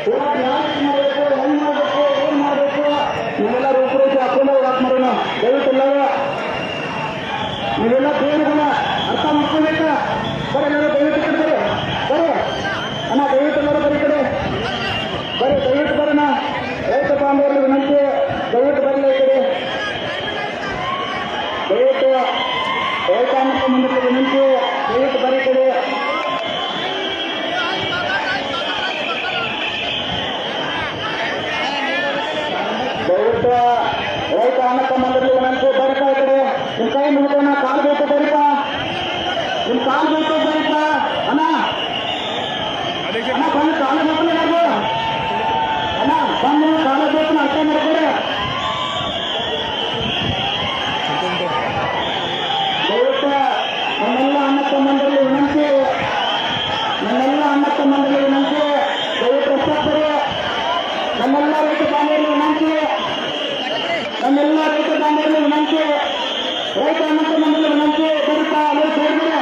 ಹೋರಾಟ ಯಾಕೆ ಮಾಡಬೇಕು, ಹೆಂಗ್ ಮಾಡಬೇಕು, ಏನ್ ಮಾಡಬೇಕು ನೀವೆಲ್ಲ ರೂಪರೇಷೆ ಹಾಕೊಂಡು ಹೋರಾಟ ಮಾಡೋಣ. ದಯವಿಟ್ಟು ಎಲ್ಲರೂ ನೀವೆಲ್ಲ ದೇವರುಗಳ ಅರ್ಥ ಮಾಡ್ಕೋಬೇಕ. ಬರೀ ಎಲ್ಲರೂ ದಯವಿಟ್ಟು ಕಡೆ ಬರೀ ಅಣ್ಣ, ದಯವಿಟ್ಟು ಎಲ್ಲರೂ ಬರೀ ಕಡೆ ಬರೀ, ದಯವಿಟ್ಟು ಬರೋಣ. ರೈತ ಬಾಂಧವರಿಗೆ ವಿನಂತಿ, ದಯವಿಟ್ಟು ಬರಲಿ ಈ ಕಡೆ. ದಯವಿಟ್ಟು ರೈತಾಂಗ ಮಂಡಳಿ ವಿನಂತಿ, ದಯವಿಟ್ಟು ಬರೀ ಕಡೆ. ದಯವಿಟ್ಟು ರೈತ ಅಣ್ಣಕ್ಕ ಮಂಡಳಿ ವಿನಂತಿ, ಬರೀತಾ ಈ ಕಡೆ. ನಿಮ್ ಕೈ ಮುಗಿದೋಣ, ಕಾಲು ಬೇಕು ಬರೀತಾ, ನಿಮ್ ಕಾಲು ಬೇಕು ಬರೀತಾ. ಅಣ್ಣ ಅಣ್ಣ ಬಂದು ಕಾಲು ಬೇಕು ನಾವು, ಅಣ್ಣ ಬಂದು ಕಾಲು ಬೇಕು ಅರ್ಥ ಮಾಡ್ತಾರೆ. ದಯವಿಟ್ಟು ನನ್ನೆಲ್ಲ ಅಣ್ಣಕ್ಕ ಮಂಡಳಿ ವಿನಂತಿ, ನನ್ನೆಲ್ಲ ಅಣ್ಣಕ್ಕ ಮಂಡಳಿ ವಿನಂತಿ, ದಯವಿಟ್ಟು ರಸ್ತೆ ನನ್ನೆಲ್ಲ ರೈತ ಬಾಂಧವರಿಗೆ ವಿನಂತಿ, ನನ್ನೆಲ್ಲ ರೈತ ಬಾಂಧವರಿಗೆ ವಿನಂತಿ, ರೈತ ಅಣ್ಣಕ್ಕ ಮಂಡಳಿ ವಿನಂತಿ. ಬರುತ್ತಾ ಅಲ್ಲೇ ಸೇರಿದ್ರೆ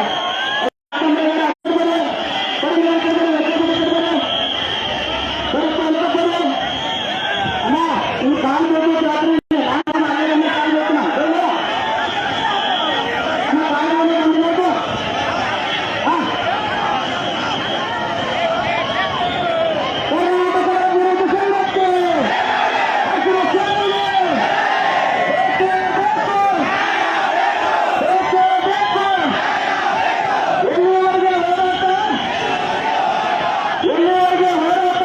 ಅಣ್ಣ ನೀವು ಕಾಲು ಬೇಕು ರಾತ್ರಿ ಕಾಲು ಬೇಕು ನಾ ಅಣ್ಣ, ಕಾಲು ಬಂದಿರಬೇಕು. ಕರ್ನಾಟಕ ವಿರೋಧ ಸಂಘಕ್ಕೆ ಹಸಿರು ಸೇನೆ ಬೇಕೇ ಬೇಕು, ಬೇಕೇ ಬೇಕು. ಎಲ್ಲಿವರೆಗೆ ಹೋರಾಟ, ಎಲ್ಲಿವರೆಗೆ ಹೋರಾಟ.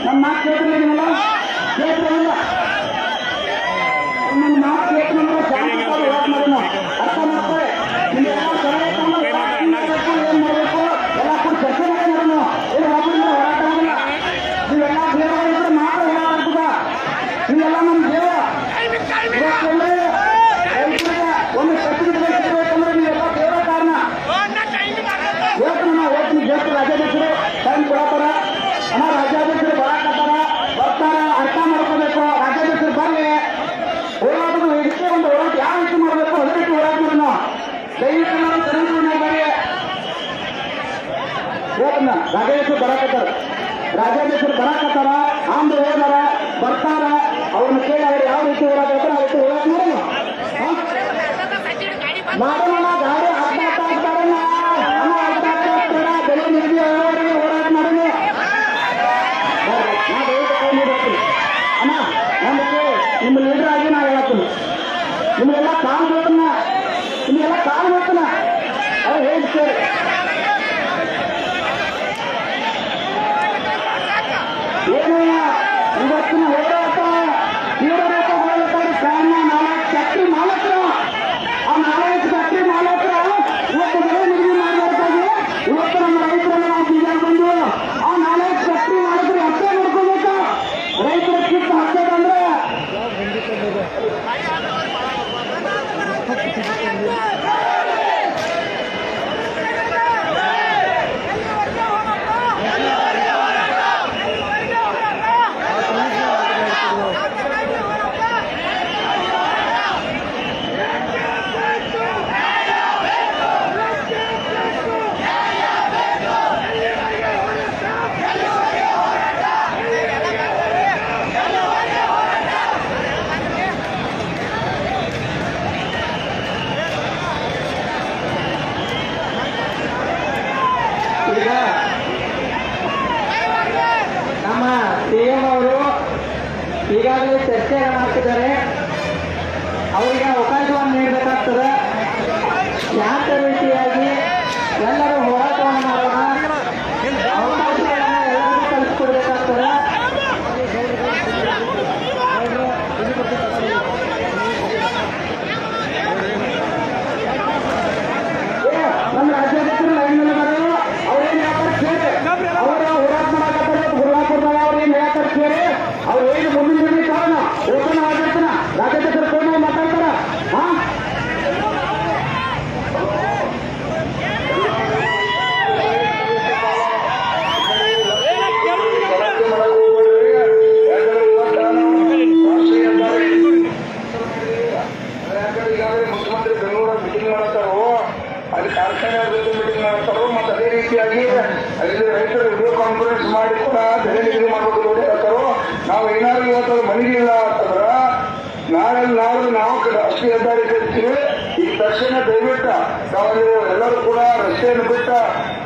ನಮ್ಮ ಮಾತು ಕೇಳ್ತಿಲ್ಲ, ಕೇಳ್ತಿಲ್ಲ, ನಮ್ಮ ಮಾತು ಕೇಳ್ಕೊಂಡ್ರೆ ಶಾಂತಿ ಹೋರಾಟ ಮಾಡೋಣ. ಅರ್ಥ ಮಾಡ್ತಾರೆ. ನಿಮ್ಗೆಲ್ಲ ಸಲಹೆ ತಗೊಂಡು ಏನ್ ಮಾಡಬೇಕು ಎಲ್ಲ ಕೂಡ ಚರ್ಚೆ ಮಾಡೋಣ. ಏನು ಒಬ್ಬರಿಂದ ಹೋರಾಟ ಆಗಲ್ಲ. ನೀವೆಲ್ಲ ದೇವರಿದ್ರೆ ಮಾತ್ರ ಹೋರಾಟ ಆಗ್ತದ. ನೀವೆಲ್ಲ ನಮ್ಮ ದೇವ. ಇವತ್ತೊಂದ್ರೆ ರೈತರಿಗೆ ಒಂದು ಕಟ್ಟಿಗೆ ಬೇಕಂದ್ರೆ ನೀವೆಲ್ಲ ದೇವರ ಕಾರಣ. ಹೇಳ್ತೀನಿ ನಾವು, ಹೇಳ್ತೀನಿ ಜಸ್ಟ್ ರಾಜ್ಯಾಧ್ಯಕ್ಷರು ಟೈಮ್ ಕೊಡತ್ತಾರ. ಅಣ್ಣ ರಾಜ್ಯಾಧ್ಯಕ್ಷರು ಬರಾಕತ್ತಾರ, ಬರ್ತಾರ, ಅರ್ಥ ಮಾಡ್ಕೋಬೇಕು. ರಾಜ್ಯಾಧ್ಯಕ್ಷರು ಬರ್ಲಿ, ಹೋರಾಟದ ಇದಕ್ಕೆ ಒಂದು ಹೋರಾಟ ಯಾವ ರೀತಿ ಮಾಡಬೇಕು ಅದೇ ರೀತಿ ಹೋರಾಟ ಮಾಡೋಣ. ದಯವಿಟ್ಟು ನಾವು ತೆರೆದುಕೊಂಡು ಬರ್ರಿ. ಹೇಳ್ತನ ರಾಜ್ಯಾಧ್ಯಕ್ಷರು ಬರಾಕತ್ತಾರ, ರಾಜ್ಯಾಧ್ಯಕ್ಷರು ಬರಾಕತ್ತಾರ, ಆಂಧ್ರ ಹೋದಾರ, ಬರ್ತಾರ. ಅವ್ರನ್ನ ಕೇಳಿ ಅವ್ರು ಯಾವ ರೀತಿ ಹೋರಾಟ ಹೇಳ್ತಾರೆ ಆ ರೀತಿ ಹೋರಾಟ ಮಾಡೋಣ. ಮಾಡೋಣ. ಗಾಡಿ ಅರ್ಧ ಆಗ್ತಾರಣ್ಣ, ಅರ್ಧ ಆಗ್ತಾರ, ಬೆಲೆ ನಿಗದಿ ಆಗೋವರೆಗೆ ಹೋರಾಟ ಮಾಡೋಣ. ಅಣ್ಣ ನಮಗೆ ನಿಮ್ಮ ಲೀಡರ್ ಆಗಿ ನಾ ಹೇಳ್ತೀನಿ, ನಿಮಗೆಲ್ಲ ಕಾಲು ಬೇಕನ್ನ, ನಿಮಗೆಲ್ಲ ಕಾಲು ಬೇಕನ್ನ ಅವ್ರು ಹೇಳ್ತಾರೆ. ಏನು ಇವತ್ತಿನ ಹೋರಾಟ ತೀವ್ರರೇಖ ಹೋರಾಟ ಕಾರಣ 4 ಫ್ಯಾಕ್ಟ್ರಿ ಮಾಲಕರು, ಆ 4 ಫ್ಯಾಕ್ಟ್ರಿ ಮಾಲಕರು ಇವತ್ತು ಬೆಲೆ ನಿಗದಿ ಮಾಡಬೇಕಾಗಿ ಇವತ್ತು ನಮ್ಮ ರೈತರನ್ನ ನಾವು ಬೀಜ ಬಂದು ಆ 4 ಫ್ಯಾಕ್ಟ್ರಿ ಮಾಲಕರು ಅರ್ಥ ಮಾಡ್ಕೋಬೇಕು. ರೈತರ ಕಿತ್ತು ಹಾಕೋದಂದ್ರೆ ಈಗ ನಮ್ಮ ಸಿಎಂ ಅವರು ಈಗಾಗಲೇ ಚರ್ಚೆಗಳನ್ನು ಹಾಕಿದ್ದಾರೆ. ಅವರಿಗೆ ಅವಕಾಶವನ್ನು ನೀಡಬೇಕಾಗ್ತದೆ. ಶಾಂತ ರೀತಿಯಾಗಿ ಎಲ್ಲರೂ ಹೋರಾಟವನ್ನು ಮಾಡೋಣ. ಅವಕಾಶಗಳನ್ನು ಎಲ್ಲರಿಗೂ ಕಲಿಸಿಕೊಡ್ಬೇಕಾಗ್ತದೆ. ನಮ್ಮ ರಾಜ್ಯ ಹೀಗಾಗಿ ಅಲ್ಲಿ ರೈತರು ವಿಡಿಯೋ ಕಾನ್ಫರೆನ್ಸ್ ಮಾಡಿ ಕೂಡ ಬೆಲೆ ನಿಗದಿ ಮಾಡಬೇಕು ನೋಡಿ ಹೇಳ್ತಾರೋ. ನಾವು ಏನಾದ್ರು ಇವತ್ತು ಮನೆಗಿಲ್ಲ ಅಂತಂದ್ರ ನಾಳೆ ನಾವು ರಾಷ್ಟ್ರೀಯ ಹೆದ್ದಾರಿ ಕರಿತೀವಿ. ಈ ತಕ್ಷಣ ದಯವಿಟ್ಟು ತಾವು ಎಲ್ಲರೂ ಕೂಡ ರಸ್ತೆಯನ್ನು ಬಿಟ್ಟ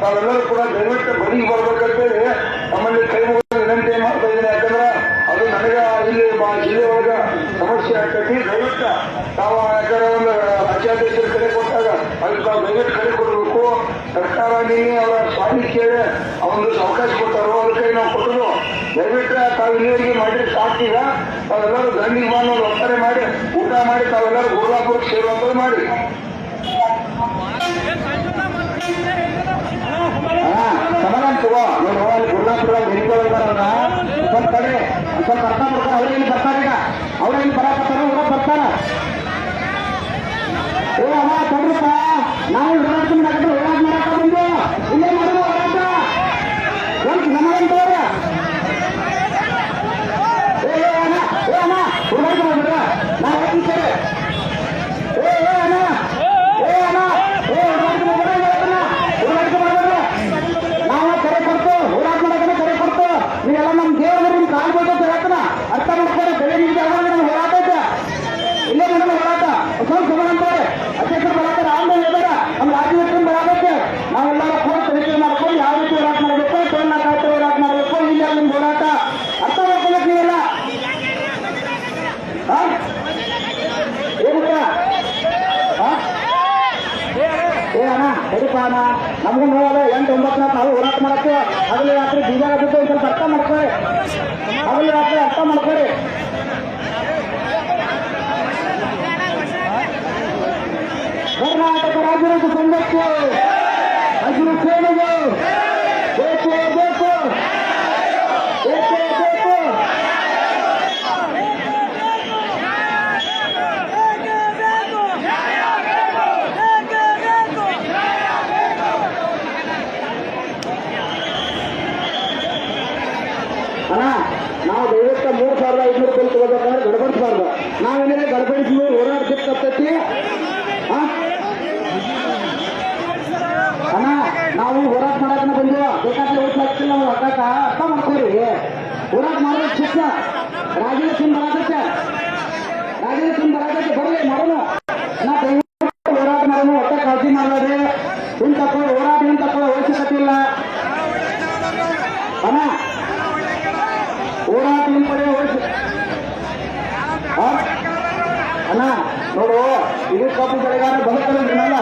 ತಾವೆಲ್ಲರೂ ಕೂಡ ದಯವಿಟ್ಟು ಬದಿಗೆ ಬರ್ಬೇಕಂತೇಳಿ ನಮ್ಮಲ್ಲಿ ಕೈ ಮುಗಿದ ವಿನಂತಿ ಮಾಡ್ತಾ ಇದ್ದೀನಿ. ಯಾಕಂದ್ರೆ ಅದು ನನಗೆ ಇಲ್ಲಿ ಜಿಲ್ಲೆ ಒಳಗ ಸಮಸ್ಯೆ ಆಗ್ತೈತಿ. ದಯವಿಟ್ಟು ತಾವು ಯಾಕಂದ್ರೆ ಒಂದು ರಾಜ್ಯಾಧ್ಯಕ್ಷರ ಕಡೆ ಕೊಟ್ಟಾಗ ಅದಕ್ಕೆ ತಾವು ದಯವಿಟ್ಟು ಕಡೆ ಕೊಡಬೇಕು. ಸರ್ಕಾರ ನೀನೆ ಅವರ ಸ್ವಾಮಿ ಕೇಳಿ ಅವೊಂದು ಅವಕಾಶ ಕೊಟ್ಟಾರೋ ಅದಕ್ಕೆ ನಾವು ಕೊಟ್ಟರು. ದಯವಿಟ್ಟು ತಾವು ಇಲ್ಲಿವರೆಗೆ ಮಾಡಿದ್ರೆ ಸಾಕೀಗ ತಾವೆಲ್ಲರೂ ದಂಡಿಗೆ ಬಂದು ಒತ್ತಾರೆ ಮಾಡಿ ಊಟ ಮಾಡಿ ತಾವೆಲ್ಲರೂ ಗುರುಲಾಪುರಕ್ಕೆ ಸೇರುವಂಥದ್ದು ಮಾಡಿ. ಸಮಾಧಾನ ತಗೋ. ನೀವು ಅಲ್ಲಿ ಗುರುಲಾಪುರ ಬೆಳಿತಾರಲ್ಲ ಸ್ವಲ್ಪ ಕಡೆ ಸ್ವಲ್ಪ ಅರ್ಥ ಮಾಡ್ತಾರೆ. ಅವ್ರೇನು ಬರ್ತಾರೆ ಈಗ ಅವ್ರೇನು ಬರಾಕತ್ತಾರ ಊರ ಬರ್ತಾರ. ಏ ಅಮ್ಮ ತಡ್ರಪ್ಪ, ನಾವು ಹೋರಾಟ ಮಾಡಕ್ಕೆ ಹೋರಾಟ ಮಾಡಕ್ಕ ಬಂದು ಇಲ್ಲೇ ಮಾಡುವ ಹೋರಾಟ ಒಂದು ಸಮಾಧಾನ ತಗೋರ. ಏ ಅಣ್ಣ ಹೋರಾಟ ಮಾಡ್ಬಿಡ್ರ ನಾ ಹೇಳ್ತೀನಿ. ಏ ಅಣ್ಣ ನಾವು ಕರೆ ಕೊಡ್ತು ಹೋರಾಟ ಮಾಡಕ್ಕೆ ಕರೆ ಕೊಡ್ತು. ನೀವೆಲ್ಲ ನಮ್ಮ ದೇವರು ನಿಮ್ ಕಾಲ್ ಬೇಕು ಹೇಳ್ತಾನ ಅರ್ಥ ಮಾಡ್ತಾರೆ. ಬೆಳೆ ನಿಮ್ಗೆ ಹೋರಾಟ ಐತೆ ಇಲ್ಲೇ ಮಾಡೋಣ ಹೋರಾಟ ಸ್ವಲ್ಪ ಸಮಾನಂತಾರೆ. ಅಧ್ಯಕ್ಷರು ಬರಾತಾರೆ ಆಮೇಲೆ ಹೇಳ್ಬೇಡ ನಮ್ಮ ರಾಜ್ಯದ ಬರಾಬೇಕು. ನಾವೆಲ್ಲರೂ ಕೂಡ ತನಿಖೆ ಮಾಡ್ಕೊಂಡು ಯಾವ ರೀತಿ ಹೋರಾಟ ಮಾಡಬೇಕು, ಟೋಲ್ನ ಕಾಯ್ತು ಹೋರಾಟ ಮಾಡಬೇಕು. ಇಲ್ಲ ನಿಮ್ ಹೋರಾಟ ಅರ್ಥ ಮಾಡ್ಕೊಬೇಕು ನೀವೆಲ್ಲ. ಏನಕ್ಕ ಏ ಅಣ್ಣ ಸರಿಪ ಅಣ್ಣ ನಮಗೂ ನೋಡಲ್ಲ 8-9 ನಾವು ಹೋರಾಟ ಮಾಡಕ್ಕೆ ಹಗಲು ರಾತ್ರಿ ಬೀಜ ಬಿದ್ದು ಸ್ವಲ್ಪ ಅರ್ಥ ಮಾಡ್ಕೊಳ್ಳಿ. ಹಗಲು ರಾತ್ರಿ ಅರ್ಥ ಮಾಡ್ಕೊಳ್ಳಿ. ಕರ್ನಾಟಕ ರಾಜ್ಯ ಸಂಘಕ್ಕೆ ಹಸಿರು ಸೇನೆಗೆ ಬೇಕೇ ಬೇಕು, ಬೇಕೇ ಬೇಕು. ಅಣ್ಣ ನಾವು ದಯವಿಟ್ಟು 3,500 ರೂಪಾಯಿ ತಗೋಬೇಕಂದ್ರೆ ಗಡಬಡಿಸಬಾರ್ದು. ನಾವೇನಿಲ್ಲ ಗಡಬಡಿಸಿ ಹೋರಾಡ್ತಿರ್ತೈತಿ. ಅಣ್ಣ ನಾವು ಹೋರಾಟ ಮಾಡಕ್ಕೆ ಬಂದು ಬೇಕಾದ್ರೆ ಓಟ್ಲಾಗ್ತಿಲ್ಲ ನಾವು ಹತ್ತಾಕ ಅರ್ಥ ಮಾಡ್ಕೋರಿ. ಹೋರಾಟ ಮಾಡೋದು ಶಿಕ್ಷ ರಾಜಲಕ್ಷ್ಮಿ ಬರಾಕತ್ತೆ ಬರ್ರಿ ಮಾಡೋಣ. ನಾ ದಯವಿಟ್ಟು ಹೋರಾಟ ಮಾಡೋಣ. ಹೊಟ್ಟೆ ಕಾಳಜಿ ಮಾಡೋದು ಹಿಂಗೆ ತಕೊಳ್ಳೋ ಹೋರಾಟ ಹಿಂಗೆ ತಕೊಳ್ಳೋ ಅವಶ್ಯಕತೆ ಇಲ್ಲ ಅಣ್ಣ. ಹೋರಾಟ ಹಿಂಗೆ ಪಡೆಯೋ ಅಣ್ಣ ನೋಡು ಇದು ಕಬ್ಬು ಬೆಳೆಗಾರ ಬದುಕಲ್ಲ.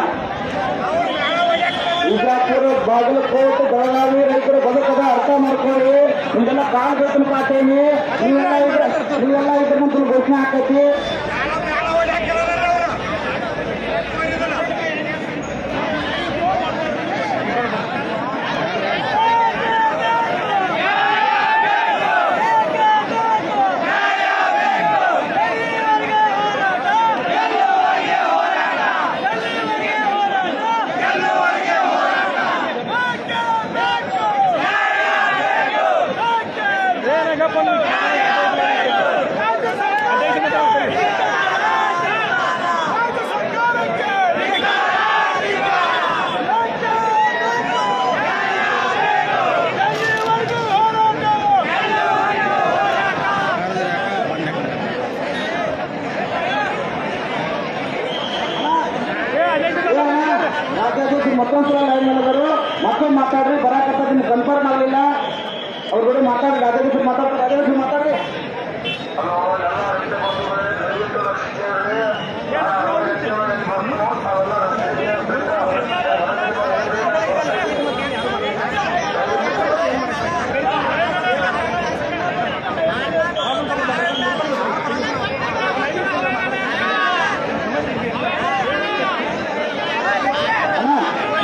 ಬಿಜಾಪುರ, ಬಾಗಲಕೋಟೆ, ಬೆಳಗಾವಿ ರೈತರ ಬದುಕದ ಅರ್ಥ ಮಾಡ್ಕೊಳ್ಳಿ. ನಿಮ್ಗೆಲ್ಲ ಕಾಲ್ ಬೇಕನ್ ಪಾತೇನಿ. ನೀವೆಲ್ಲ ಇದ್ರ ಮುಂದೆ ಘೋಷಣೆ ಹಾಕೈತಿ. ಮತ್ತೊಂದ್ಸಲ ಲೈನ್ ಮಾಡಿದರು. ಮತ್ತೊಂದು ಮಾತಾಡ್ರಿ ಬರಾಕತ್ತ ನಿಮ್ಗೆ ಕನ್ಫರ್ಮ್ ಆಗಲಿಲ್ಲ. ಅವ್ರ ಕೂಡ ಮಾತಾಡ್ರಿ. ರಾಜೇಶ್ವರಿ ಮಾತಾಡ್ರಿ.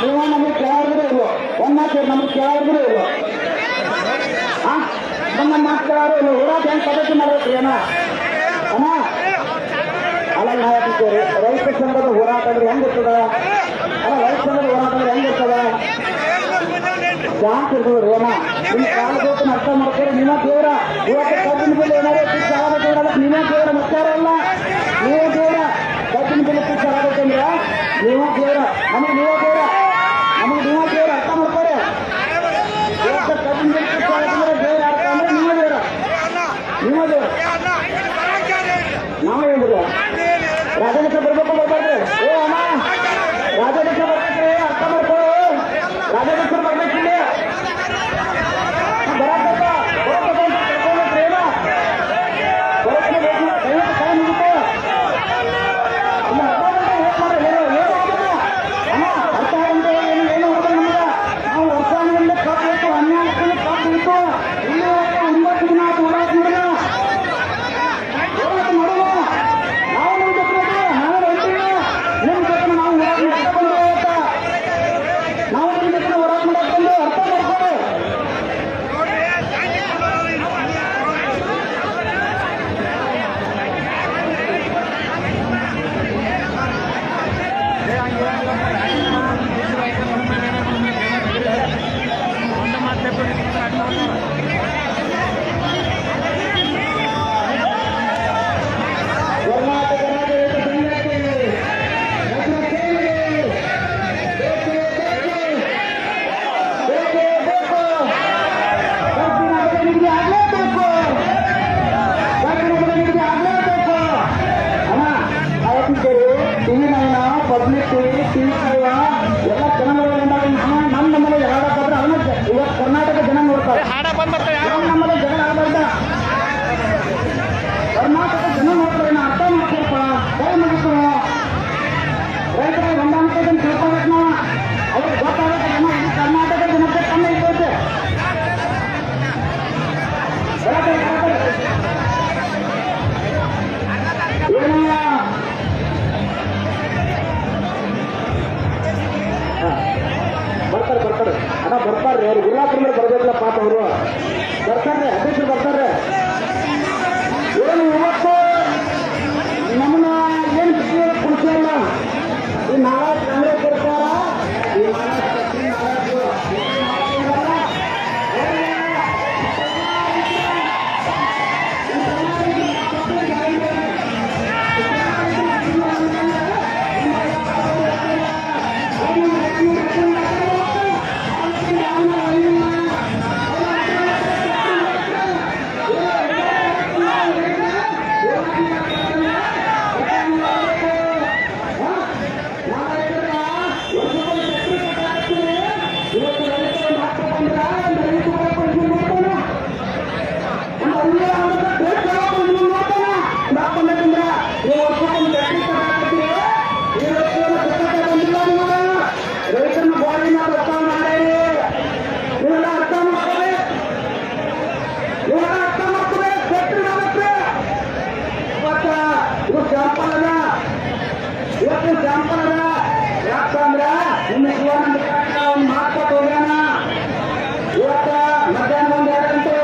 ನೀವು ನಮಗೆ ಕೇಳಿದ್ರೆ ಇಲ್ವೋ ಒಂದು ಮಾತು ನಮಗೆ ಕೇಳಿದ್ರೆ ಇಲ್ವೋ ನಮ್ಮ ಮಾತು ಕೇಳೋರು ಇಲ್ಲ. ಹೋರಾಟ ಹೆಂಗೆ ಪದ್ಧತಿ ಮಾಡ್ಬೇಕ್ರಿ ಅಣ್ಣ ಅಲ್ಲ ನಾವು ಹೇಳ್ತೀವಿ. ರೈತ ಸಂಘದ ಹೋರಾಟ ಅಂದ್ರೆ ಹೆಂಗಿರ್ತದ? ಅಲ್ಲ ರೈತ ಸಂಘದ ಹೋರಾಟ ಅಂದ್ರೆ ಹೆಂಗಿರ್ತದ? ಶಾಂತ ಇರ್ತದ್ರಿ ಅಣ್ಣ. ನಿಮ್ ಕಾಲ ಬೇಕು ಅರ್ಥ ಮಾಡ್ತಾರೆ. ನೀವ ದೇವ್ರ ಇವತ್ತು ಕಬ್ಬಿನ ಬಿಲ್ ಏನಾದ್ರು ಪಿಕ್ಸ್ ಆಗಬೇಕಂದ್ರೆ ನೀವೇ ದೇವ್ರ ಮತ್ತಾರಲ್ಲ. ನೀವೇ ದೇವ್ರ ಕಬ್ಬಿನ ಬಿಲ್ ಪಿಕ್ಸ್ ಆಗಬೇಕಂದ್ರೆ ನೀವೇ ದೇವ್ರ. ನಮಗೆ ನೀವೇ ದೇವ್ರ ಅರ್ಥ ಮಾಡ್ತಾರೆ. ಕರ್ನಾಟಕ ರಾಜ್ಯ ರೈತ ಸಂಘಕ್ಕೆ ರೈತರ ಸೇವೆಗೆ ಬೇಕೇ ಬೇಕು. ಕಬ್ಬಿನ ಬೆಲೆ ನಿಗದಿ ಆಗಲೇಬೇಕು. ಕಬ್ಬಿನ ಬೆಲೆ ನಿಗದಿ ಆಗಲೇಬೇಕು. ಅಣ್ಣ ಅವತ್ತಿದ್ದರು TV nine, public TV, TV ಎಲ್ಲ ಜನಗಳು ನಮ್ಮ ನಮ್ಮಲ್ಲಿ ಹಾಡಕ್ಕಾದ್ರೆ ಅವನ್ನ ಇವತ್ತು ಕರ್ನಾಟಕ ಜನ ನೋಡ್ತಾರೆ. ನಮ್ಮಲ್ಲಿ ಜಗಳ ಆಗಬಾರ್ದ. ಕರ್ನಾಟಕ ಜನ ನೋಡ್ತಾರೆ. ಅರ್ಥ ಮಾಡ್ಕೊಳ್ಪ ಕೈ ಮುಗಿಸ್ತಾರ. ರೈತರ ಹೊಂದಾಣಿಕೆಯನ್ನು ತಿಳ್ಕೊಬೇಕು ನಾವು. ಅವ್ರಿಗೆ ಗೊತ್ತಾಗುತ್ತೆ ಜನ ಇದು ಕರ್ನಾಟಕ ಜನತೆ ಕಮ್ಮಿ ಇರ್ತೈತೆ. ಏನಲ್ಲ ಬರ್ತಾರೆ ಅಣ್ಣ ಬರ್ತಾರ್ರಿ. ಅವ್ರು ಗುರುವಾರ ಬರ್ಬೇಕಲ್ಲ ಪಾಪ ಅವರು ಬರ್ತಾರ್ರಿ. ಅಧ್ಯಕ್ಷರು ಬರ್ತಾರೆ. ಏನು ಇವತ್ತು ನಮ್ಮನ್ನ ಏನು ಕೊಡ್ತಿಲ್ಲ. ಈ ನಾಳೆ ಕಾಂಗ್ರೆಸ್ ಸರ್ಕಾರ ಈ ರೈತನ ಬಾಳಿನ ಅರ್ಥ ಮಾಡಿ ಇವೆಲ್ಲ ಅರ್ಥ ಮಾಡ್ಕೋಬೇಕು. ಫ್ಯಾಕ್ಟ್ರಿ ಮಾಡಕ್ಕೆ ಇವತ್ತು ಇದು ಸ್ಯಾಂಪಲ್ ಅದ. ಇವತ್ತು ಸ್ಯಾಂಪಲ್ ಅದ. ಯಾಕಂದ್ರೆ ನಿಮ್ಮ ಶಿವಾನಂದ ಒಂದು ಮಾರ್ಕೆಟ್ ಹೋಗ್ಯಾನ. ಇವತ್ತು ಮಧ್ಯಾಹ್ನ 1-2 ಗಂಟೆ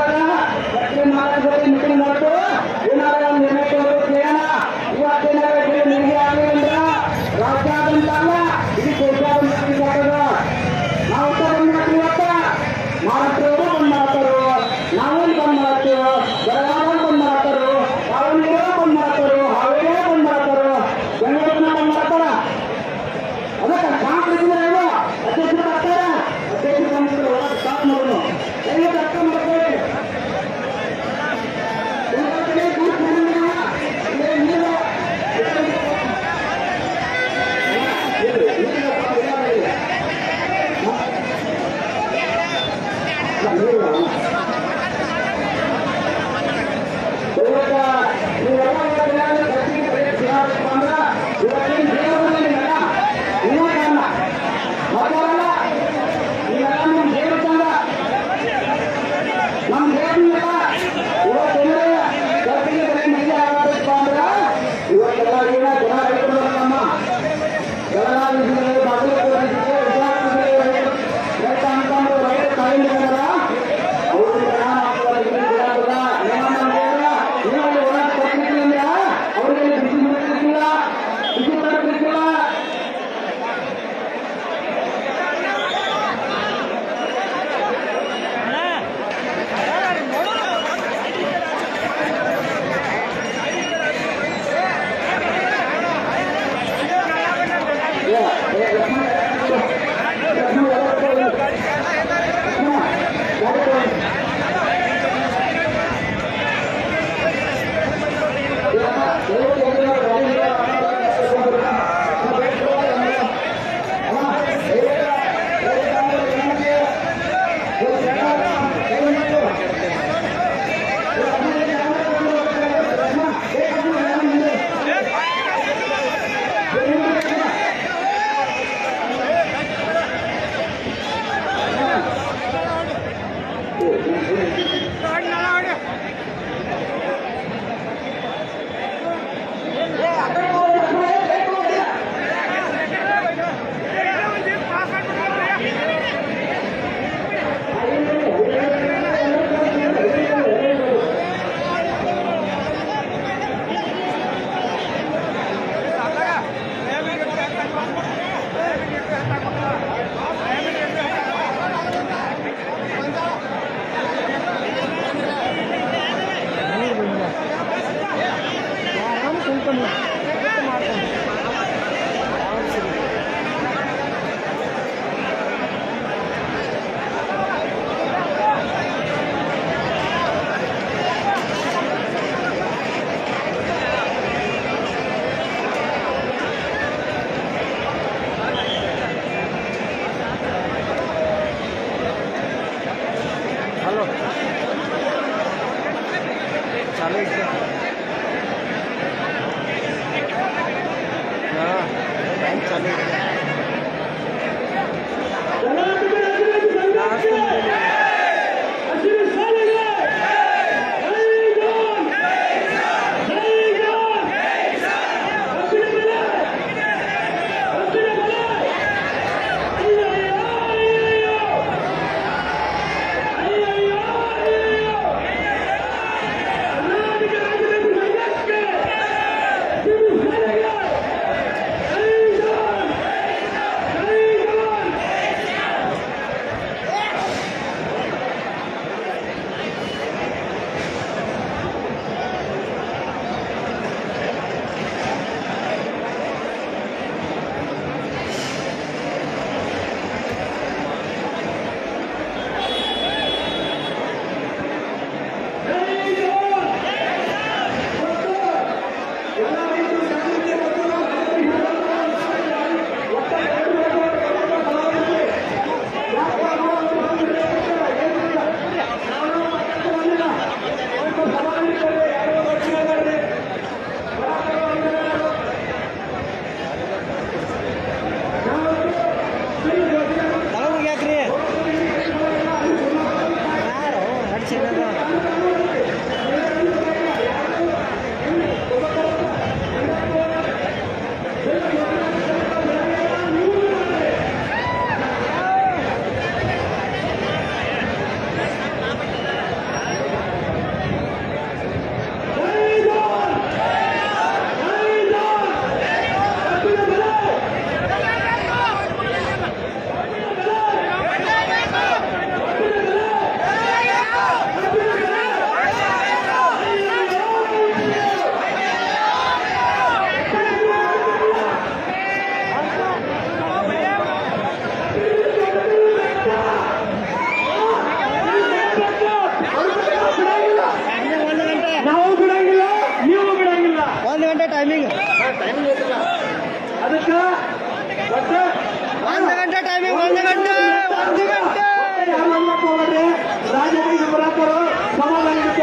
ಫ್ಯಾಕ್ಟ್ರಿ ಮಾಲಕರಿಗೆ ಮೀಟಿಂಗ್ ಮಾಡ್ತು. ಏನಾರ ಒಂದು ನಿರ್ಣಯ ಕೇಳೋಣ. ಇವತ್ತೇನಾರ ನಿಮಗೆ ಆಗಲಿ ಅಂದ್ರೆ ರಾಜ್ಯಾದ್ಯಂತ ಅಲ್ಲ ಇದು ದೇಶಾದ್ಯಂತ ನಾವು ಬಂದ್ ಮಾಡ್ತೀವಿ. ಇವತ್ತ ಮಹಾರಾಷ್ಟ್ರವರು ಬಂದ್ ಮಾಡ್ತಾರೋ, ನಾವೇನು ಬಂದ್ ಮಾಡ್ತೀವೋ, ಬೆಳಗಾವಿ ಬಂದ್ ಮಾಡ್ತಾರೋ, ದಾವಣಗೆರೆ ಬಂದ್ ಮಾಡ್ತಾರೋ, ಹಾವೇರಿ ಬಂದ್ ಮಾಡ್ತಾರೋ, ಬೆಂಗಳೂರಿನ ಬಂದ್ ಮಾಡ್ತಾರ. ಅದಕ್ಕೆ ಕಾಂಗ್ರೆಸ್ಸಿನ ಅಧ್ಯಕ್ಷರು ಬರ್ತಾರೆ. ಅಧ್ಯಕ್ಷರು ಬಂದಿದ್ರು ಒಳಗೆ ಸ್ಟಾಪ್ ಮಾಡೋದು ದಯವಿಟ್ಟು ಅರ್ಥ ಮಾಡ್ಕೊಳ್ಳಿ.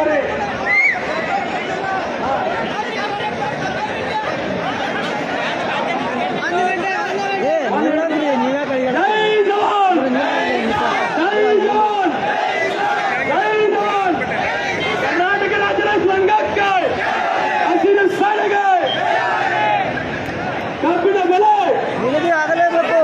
ನೋಡ್ರಿ. ಕರ್ನಾಟಕ ರಾಜ್ಯದ ಸಂಘಕ್ಕೆ ಹಸಿರು ಸಾರಿಗೆ ಕಬ್ಬಿನ ಬೆಲೆ ನಿಗದಿ ಆಗಲೇಬೇಕು.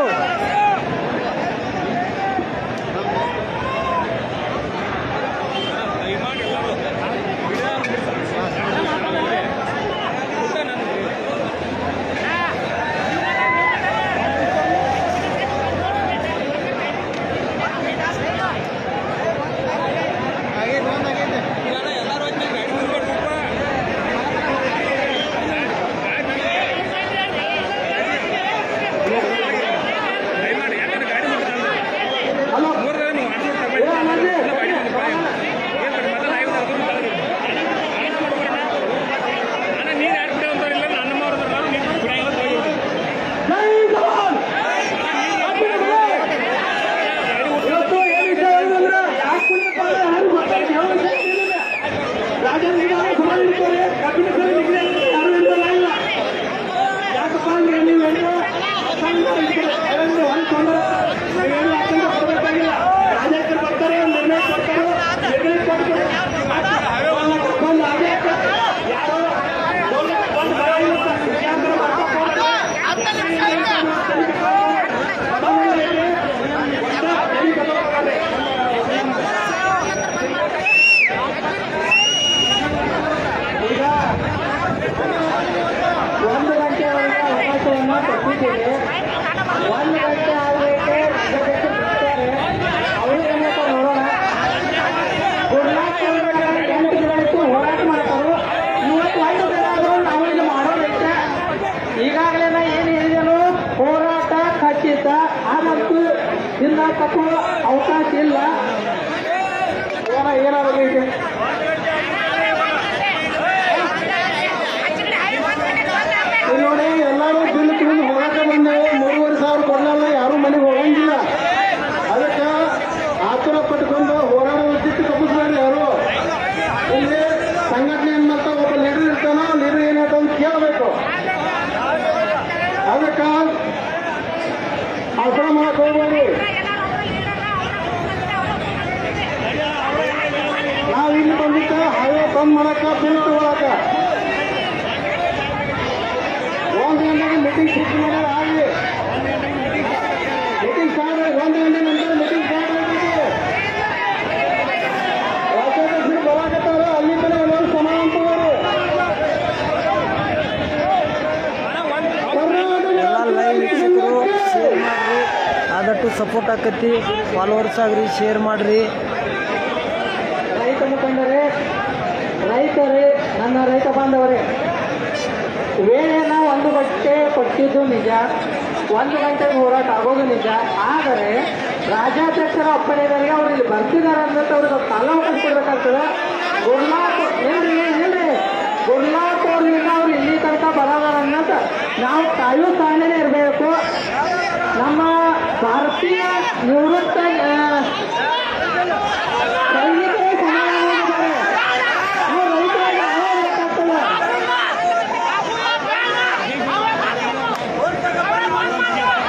ಹೋರಾಟ ಖಚಿತ, ಆದಂತೂ ಹಿಂದಾಕಕ್ಕೂ ಅವಕಾಶ ಇಲ್ಲ. ಏನಾಗಲಿ ನೋಡಿ, ಎಲ್ಲರೂ ಬಿಲ್ ತುಂಬ ಹೋರಾಟ ಬಂದೇವೆ. 3,500 ಕೊಡಲ್ಲ, ಯಾರು ಮನೆಗೆ ಹೋಗಂಗಿಲ್ಲ. ಅದಕ್ಕೆ ಆತುರ ಪಟ್ಕೊಂಡು ಹೋರಾಟ ಉದ್ದಿಟ್ಟು ತಪ್ಪಿಸ್ಬೇಡಿ. ಯಾರು ಇಲ್ಲಿ ಸಂಘಟನೆ ಅಂತ ಒಬ್ಬ ಲೀಡರ್ ಇರ್ತಾನೋ, ಲೀಡರ್ ಏನಾಯ್ತು ಅಂತ ಕೇಳಬೇಕು. ಅದಕ್ಕೆ ಆತುರ ಮಾಡಕ್ ಹೋಗ್ಬೇಡಿ. ನಾವು ಇಲ್ಲಿ ಬಂದಿದ್ದ ಹೈವೇ ಬಂದ್ ಮಾಡಕ್ಕ, ಬಿಲ್ ತಗೊಳಕ. 1 ಗಂಟೆಗೆ ಮೀಟಿಂಗ್ ಫಿಕ್ಸ್ ಮಾಡ್ಯಾರ. ಆಗಲಿ ಮೀಟಿಂಗ್ ಸ್ಟಾರ್ಟ್ 1 ಗಂಟೆ ನಂತರ ಮೀಟಿಂಗ್ ಸ್ಟಾರ್ಟ್ ಆಗಿದೆ. ರಾಜ್ಯಾಧ್ಯಕ್ಷರು ಬರಾಕತ್ತಾರ, ಅಲ್ಲಿ ತನಕ ಎಲ್ಲರೂ ಸಮಾನ ಅಂತವ್ರು. ಎಲ್ಲ ಲೈವ್ ವೀಕ್ಷಕರು ಶೇರ್ ಮಾಡ್ರಿ, ಆದಷ್ಟು ಸಪೋರ್ಟ್ ಆಕತಿ. ಫಾಲೋವರ್ಸ್ ಆಗ್ರಿ, ಶೇರ್ ಮಾಡ್ರಿ. ರೈತ ಮುಖಂಡರೇ, ರೈತರೇ, ನನ್ನ ರೈತ ಬಾಂಧವರೇ, ವೇಳೆನ 1 ಗಂಟೆ ಕೊಟ್ಟಿದ್ದು ನಿಜ, 1 ಗಂಟೆಗೆ ಹೋರಾಟ ಆಗೋದು ನಿಜ. ಆದರೆ ರಾಜ್ಯಾಧ್ಯಕ್ಷರ ಅಪ್ಪಣೆಗಳಿಗೆ ಅವ್ರು ಇಲ್ಲಿ ಬರ್ತಿದ್ದಾರೆ ಅನ್ನೋದು ಅವ್ರಿಗೆ ಕಾಲಾವಕಾಶ ಕೊಡ್ಬೇಕಾಗ್ತದೆ. ಗುರ್ಲಾಪುರದಿಂದ ಅವ್ರು ಇಲ್ಲಿ ತನಕ ಬರೋದಾರ ಅನ್ನೋದು ನಾವು ಕಾಯೋ ಸಾಲನೆ ಇರಬೇಕು. ನಮ್ಮ ಭಾರತೀಯ ನಿವೃತ್ತ ಸೈನಿಕರೇ ಸಮಾನವಾಗಿದ್ದಾರೆ. ನಾವು ರೈತರಿಗೆ ಆಗಬೇಕಾಗ್ತದೆ.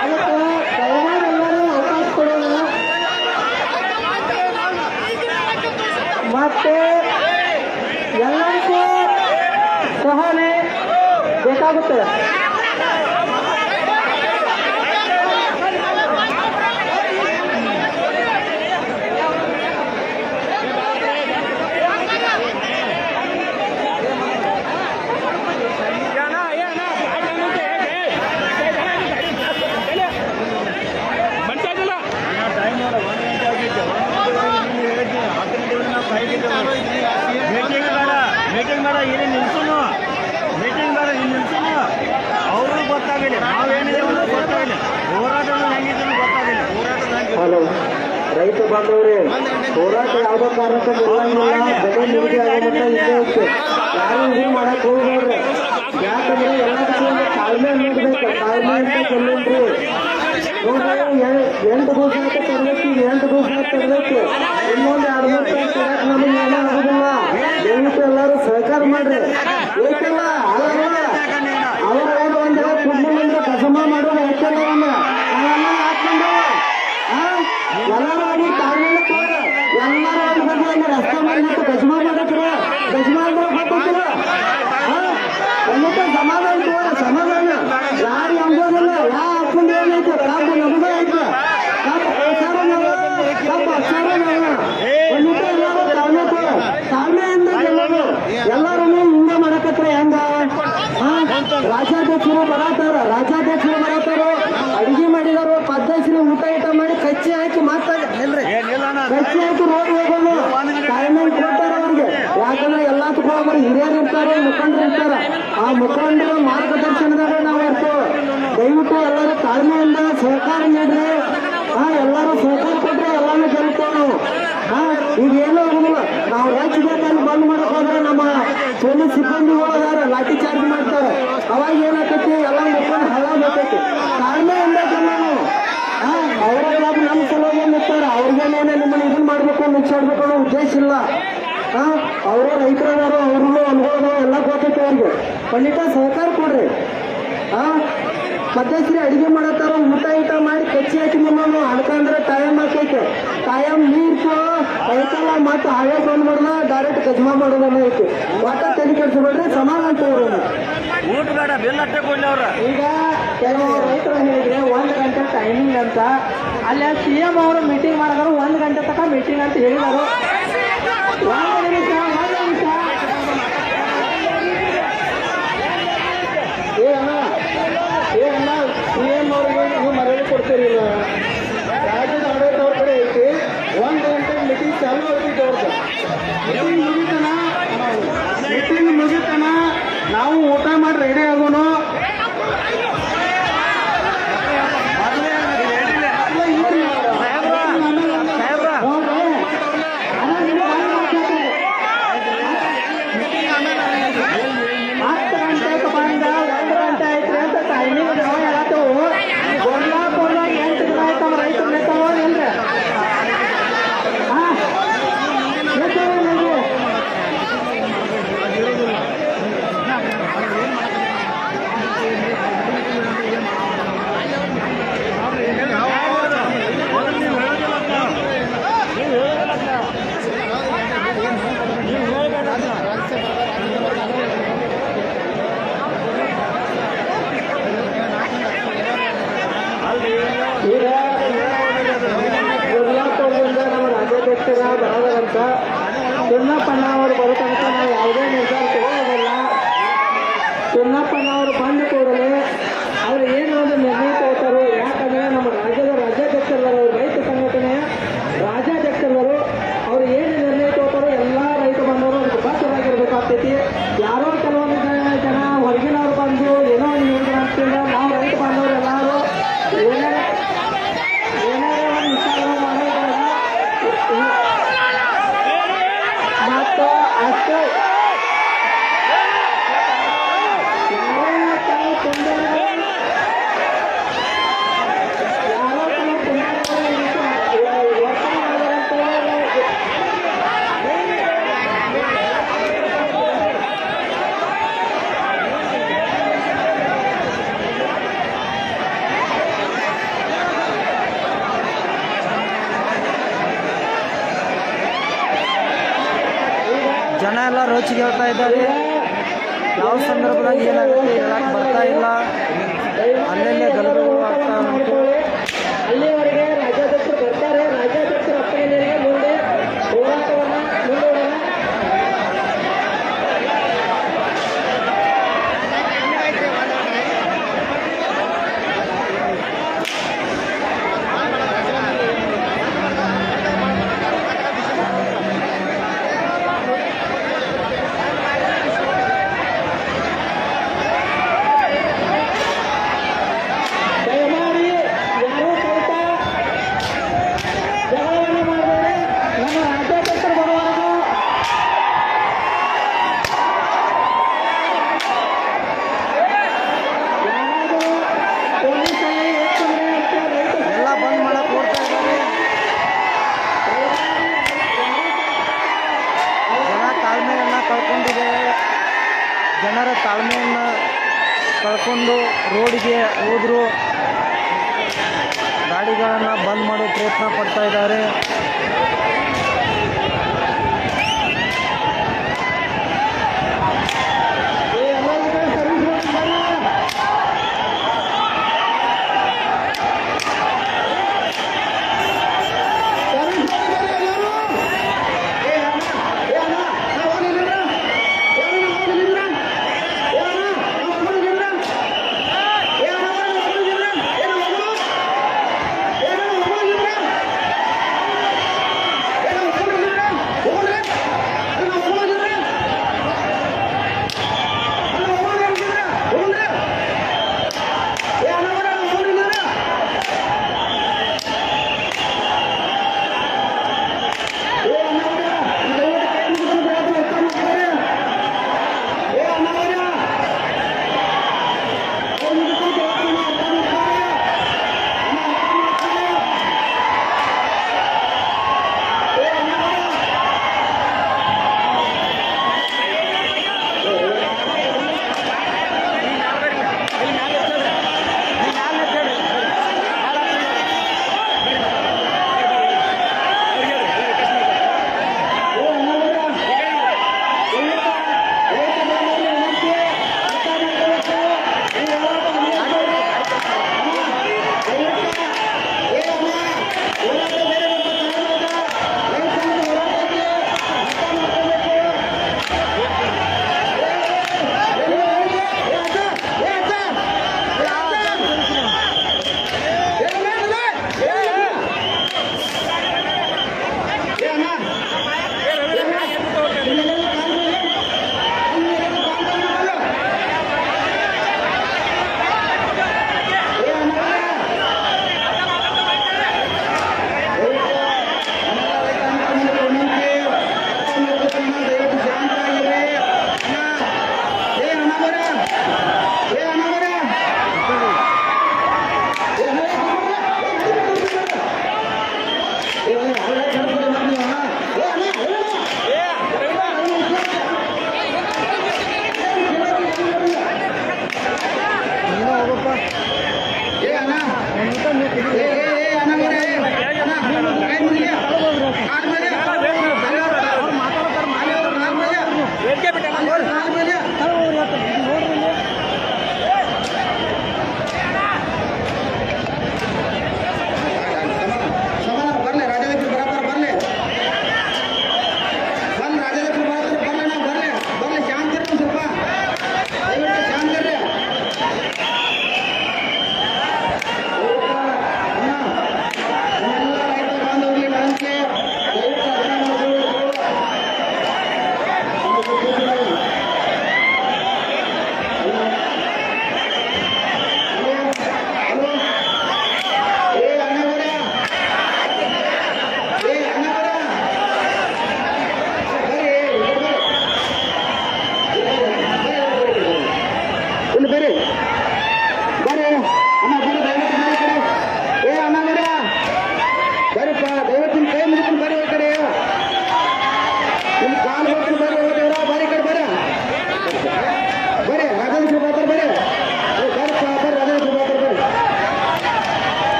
ಅದಕ್ಕೆ ದಯಮಾಡಿ ಎಲ್ಲರೂ ಅವಕಾಶ ಕೊಡೋಣ. ಮತ್ತೆ ಎಲ್ಲರಿಗೂ ಸಹನೆ ಬೇಕಾಗುತ್ತದೆ. ಮೀಟಿಂಗ್ ಬೇಡ, ಇಲ್ಲಿ ನಿಲ್ಸುನು. ಮೀಟಿಂಗ್ ಬೇಡ, ಇಲ್ಲಿ ನಿಲ್ಸುನು. ಅವರು ಗೊತ್ತಾಗಲಿ, ನಾವೇನಿದೆ ಗೊತ್ತಾಗಲಿ. ಹೋರಾಟ ಹೆಂಗಿದ್ರು ಗೊತ್ತಾಗಲಿ. ಹಲೋ ರೈತ ಬಾಂಧವರೇ, ಹೋರಾಟ ಯಾವುದೋ ಕಾರಣಕ್ಕೆ ನಿಲ್ಲಂಗಿಲ್ಲ. ಬೆಲೆ ನಿಗದಿ ಆಗೋ ಮಟ್ಟ ಇದ್ದೇ ಇತ್ತು. ಯಾರು ಇದು ಮಾಡಕ್ ಹೋಗ್ಬೇಡ್ರಿ. ಯಾಕಂದ್ರೆ ಎಲ್ಲದಕ್ಕೂ ಒಂದು ತಾಳ್ಮೆ ಅನ್ನೋದು ಬೇಕು. ತಾಳ್ಮೆ ಅಂತ ಗೆಲ್ಲಂದ್ರಿ ನೋಡ್ರಿ. 8 ದಿವಸ ತರಬೇಕು, 8 ದಿವಸ ತರಬೇಕು. ಇನ್ನೊಂದು 2 ದಿವಸ ನಮಗೆ ಏನೂ ಆಗುದಿಲ್ಲ. ದಯವಿಟ್ಟು ಎಲ್ಲರೂ ಸಹಕಾರ ಮಾಡ್ರಿ. ಏಕಲ್ಲ ಅವರು ಒಂದು ಕುಟುಂಬ ಕಸಮ ಮಾಡೋದು ಐತಲ್ಲ ನಾವೆಲ್ಲ ಹಾಕೊಂಡು ಎಲ್ಲರೂ ಅಲ್ಲಿ ತಾಳ್ಮೆಲ್ಲ ತೋರಿ ಎಲ್ಲರೂ ಒಂದು ರಸ್ತೆ ಮಾಡಿಬಿಟ್ಟು ಕಸಮ ಮಾಡಕ್ರ ಕಸಮ ಅಂದ್ರೆ ಗೊತ್ತಿಲ್ಲ ಸಮಾಧಾನ ತೋರ ಸಮಾಧಾನ ಯಾರು ಎಂಬುದಿಲ್ಲ ಯಾ ಹಾಕೊಂಡು ಏನೈತೆ ಕಾಪು ನಮಗ ಐತೆ ಕಾಪು ಅಕ್ಷರ ನಾವು ಕಾಪು ಅಕ್ಷರ ನಾವು ಒಂದಿಟ್ಟು ಎಲ್ಲರೂ ತಾಳ್ಮೆ ತೋರ ತಾಳ್ಮೆಯಿಂದ ಗೆಲ್ಲೋದು ಎಲ್ಲರೂ ಹಿಂಗೆ ಮಾಡಕತ್ರ ಹೆಂಗ ರಾಜ್ಯಾಧ್ಯಕ್ಷರು ಬರತಾರ ಅಡಿಗೆ ಮಾಡಿದಾರು ಪದ್ಧತಿ ಊಟ ಮಾಡಿ ಕಚ್ಚಿ ಹಾಕಿ ಮಾತಾಡಿ ಕಚ್ಚಿ ಹಾಕಿ ರೋಡ್ ಹೋಗೋದು ಟೈಮಿಂಗ್ ಕೊಡ್ತಾರ ಅವ್ರಿಗೆ. ಯಾಕಂದ್ರೆ ಎಲ್ಲಾ ತಗೊಳ್ಬಾರ ಹಿರಿಯರು ಇರ್ತಾರೆ ಮುಖಂಡರು ಇರ್ತಾರ ಆ ಮುಖಂಡರ ಮಾರ್ಗದರ್ಶನದಾಗ ನಾವು ಇರ್ತೇವೆ. ದಯವಿಟ್ಟು ಎಲ್ಲರೂ ತಾಳ್ಮೆಯಿಂದ ಸಹಕಾರ ನೀಡ್ರಿ. ಎಲ್ಲರೂ ಸಹಕಾರ ಕೊಟ್ರೆ ಎಲ್ಲಾನು ಗೆಲ್ತೇವೆ ನಾವು. ಈಗ ಏನೂ ಆಗುದಿಲ್ಲ. ನಾವು ರಾಜ್ಯದಲ್ಲಿ ಬಂದ್ ಮಾಡಕ್ ಹೋದ್ರೆ ನಮ್ಮ ಪೊಲೀಸ್ ಸಿಬ್ಬಂದಿಗಳು ಅದಾರ ಲಾಠಿ ಚಾರ್ಜ್ ಮಾಡ್ತಾರೆ. ಅವಾಗ ಏನಾಕೈತಿ ಎಲ್ಲ ಮುಖಂಡ್ ಹಾಳಾಗತೈತಿ. ತಾಳ್ಮೆಯಿಂದ ನಾವು ಅವರೆಲ್ಲ ನಮ್ಮ ಸಲುವಾಗಿ ನಿಂತಾರ. ಅವ್ರಿಗೇನೇನೆ ನಿಮ್ಮನ್ನ ಇದನ್ನ ಮಾಡ್ಬೇಕು ಮುಚ್ಚಾಡ್ಬೇಕು ಅನ್ನೋ ಉದ್ದೇಶ ಇಲ್ಲ. ಅವರು ರೈತರವರು ಅವ್ರಿಗೂ ಅನುಭವ ಎಲ್ಲ ಗೊತ್ತೈತಿ ಅವ್ರಿಗೆ. ಖಂಡಿತ ಸಹಕಾರ ಕೊಡ್ರಿ. ಮಧ್ಯಶ್ರೀ ಅಡಿಗೆ ಮಾಡತ್ತಾರ ಊಟ ಮಾಡಿ ಕಚ್ಚಿ ಹಾಕಿ ನಿಮ್ಮನ್ನು ಅನ್ಕಂದ್ರೆ ಟೈಮ್ ಹಾಕೈತೆ. ಟೈಮ್ ನೀರ್ತು ಐತಲ್ಲ ಮತ್ತೆ ಹಳೆ ಬಂದ್ಬಿಡ್ದ ಡೈರೆಕ್ಟ್ ಕಜ್ಮಾ ಮಾಡೋದನ್ನ ಐತಿ. ಒಟ್ಟ ತಲೆ ಕೆಡ್ಸ್ಬಿಡ್ರಿ ಸಮಾಧಾನ ತಗೋರು. ಊಟ ಬೇಡ ಬಿಲ್ ಅಷ್ಟೇ ಕೊಡ್ಲಿ ಅವ್ರ. ಈಗ ಕೆಲವು ರೈತರು ಹೇಳಿದ್ರೆ 1 ಗಂಟೆ ಟೈಮಿಂಗ್ ಅಂತ. ಅಲ್ಲಿ CM ಅವರು ಮೀಟಿಂಗ್ ಮಾಡಿದ್ರು 1 ಗಂಟೆ ತನಕ ಮೀಟಿಂಗ್ ಅಂತ ಹೇಳಿದರು. ಒಂದು ನಿಮಿಷ ಏನ CM ಅವ್ರಿಗೆ ನೀವು ಮರ್ಯಾದೆ ಕೊಡ್ತೀರಿಲ್ಲ. ರಾಜ್ಯದ ಆಡಳಿತ ಅವ್ರ ಕಡೆ ಐತಿ. 1 ಗಂಟೆ ಮೀಟಿಂಗ್ ಚಾಲು ಆಗ್ತೈತಿ ಅವ್ರದ್ದು. ಮೀಟಿಂಗ್ ಮುಗಿತನ ನಾವು ಊಟ ಮಾಡಿ ರೆಡಿ ಆಗೋನು. ಈಗ ಗುರ್ಲಾಪುರದಿಂದ ನಮ್ಮ ರಾಜ್ಯಾಧ್ಯಕ್ಷರಾದಂತ ಚಿನ್ನಪ್ಪಣ್ಣ ಅವರು ಬರೋ ತನಕ ನಾವು ಯಾವುದೇ ನಿರ್ಧಾರ ತಗೊಳ್ಳೋದಿಲ್ಲ. ಚಿನ್ನಪ್ಪಣ್ಣ ಅವರು ಬಂದ ಕೂಡಲೇ ಅವ್ರು ಏನು ಒಂದು ನಿರ್ಣಯ ತಗೋತಾರೋ. ಯಾಕಂದ್ರೆ ನಮ್ಮ ರಾಜ್ಯದ ರಾಜ್ಯಾಧ್ಯಕ್ಷರು ರೈತ ಸಂಘಟನೆಯ ರಾಜ್ಯಾಧ್ಯಕ್ಷರು ಅವ್ರು ಏನು ನಿರ್ಣಯ ತಗೋತಾರೋ ಎಲ್ಲ ರೈತ ಬಂದವರು ಅದಕ್ಕೆ ಬದ್ಧರಾಗಿರ್ಬೇಕಾಗ್ತೈತಿ. ಯಾರೋ ಕೆಲವೊಂದು ಜನ ಹೊರಗಿನವ್ರು ಬಂದು ಏನೋ ಒಂದು ಯೋಜನೆ ಆಗ್ತಿಲ್ಲ. ನಾವು ರೈತ ಬಂದವರು ಎಲ್ಲರೂ ಏನಾರ ಒಂದು ವಿಚಾರ ಮಾಡೋದಾಗ ಮತ್ತು ಅಷ್ಟು ಜನ ಎಲ್ಲ ರೋಚಿಗೆ ಹೇಳ್ತಾ ಇದ್ದಾರೆ. ಯಾವ ಸಂದರ್ಭದಾಗ ಏನಾಗುತ್ತೆ ಹೇಳಕ್ ಬರ್ತಾ ಇಲ್ಲ. ಅಲ್ಲೆಲ್ಲೇ ಗಲಭೆ ಆಗ್ತಾ ಉಂಟು. ಅಲ್ಲಿವರೆಗೆ ರಾಜ್ಯಾಧ್ಯಕ್ಷರು ಬರ್ತಾರೆ. ರಾಜ್ಯಾಧ್ಯಕ್ಷರ ಅಪ್ಪಣೆಗೆ ಮುಂದೆ ಹೋರಾಟವನ್ನು ಮುಂದೂಡೋಣ. ಒಂದು ರೋಡಿಗೆ ಹೋದರೂ ಗಾಡಿಗಳನ್ನು ಬಂದ್ ಮಾಡೋ ಪ್ರಯತ್ನ ಪಡ್ತಾ ಇದ್ದಾರೆ.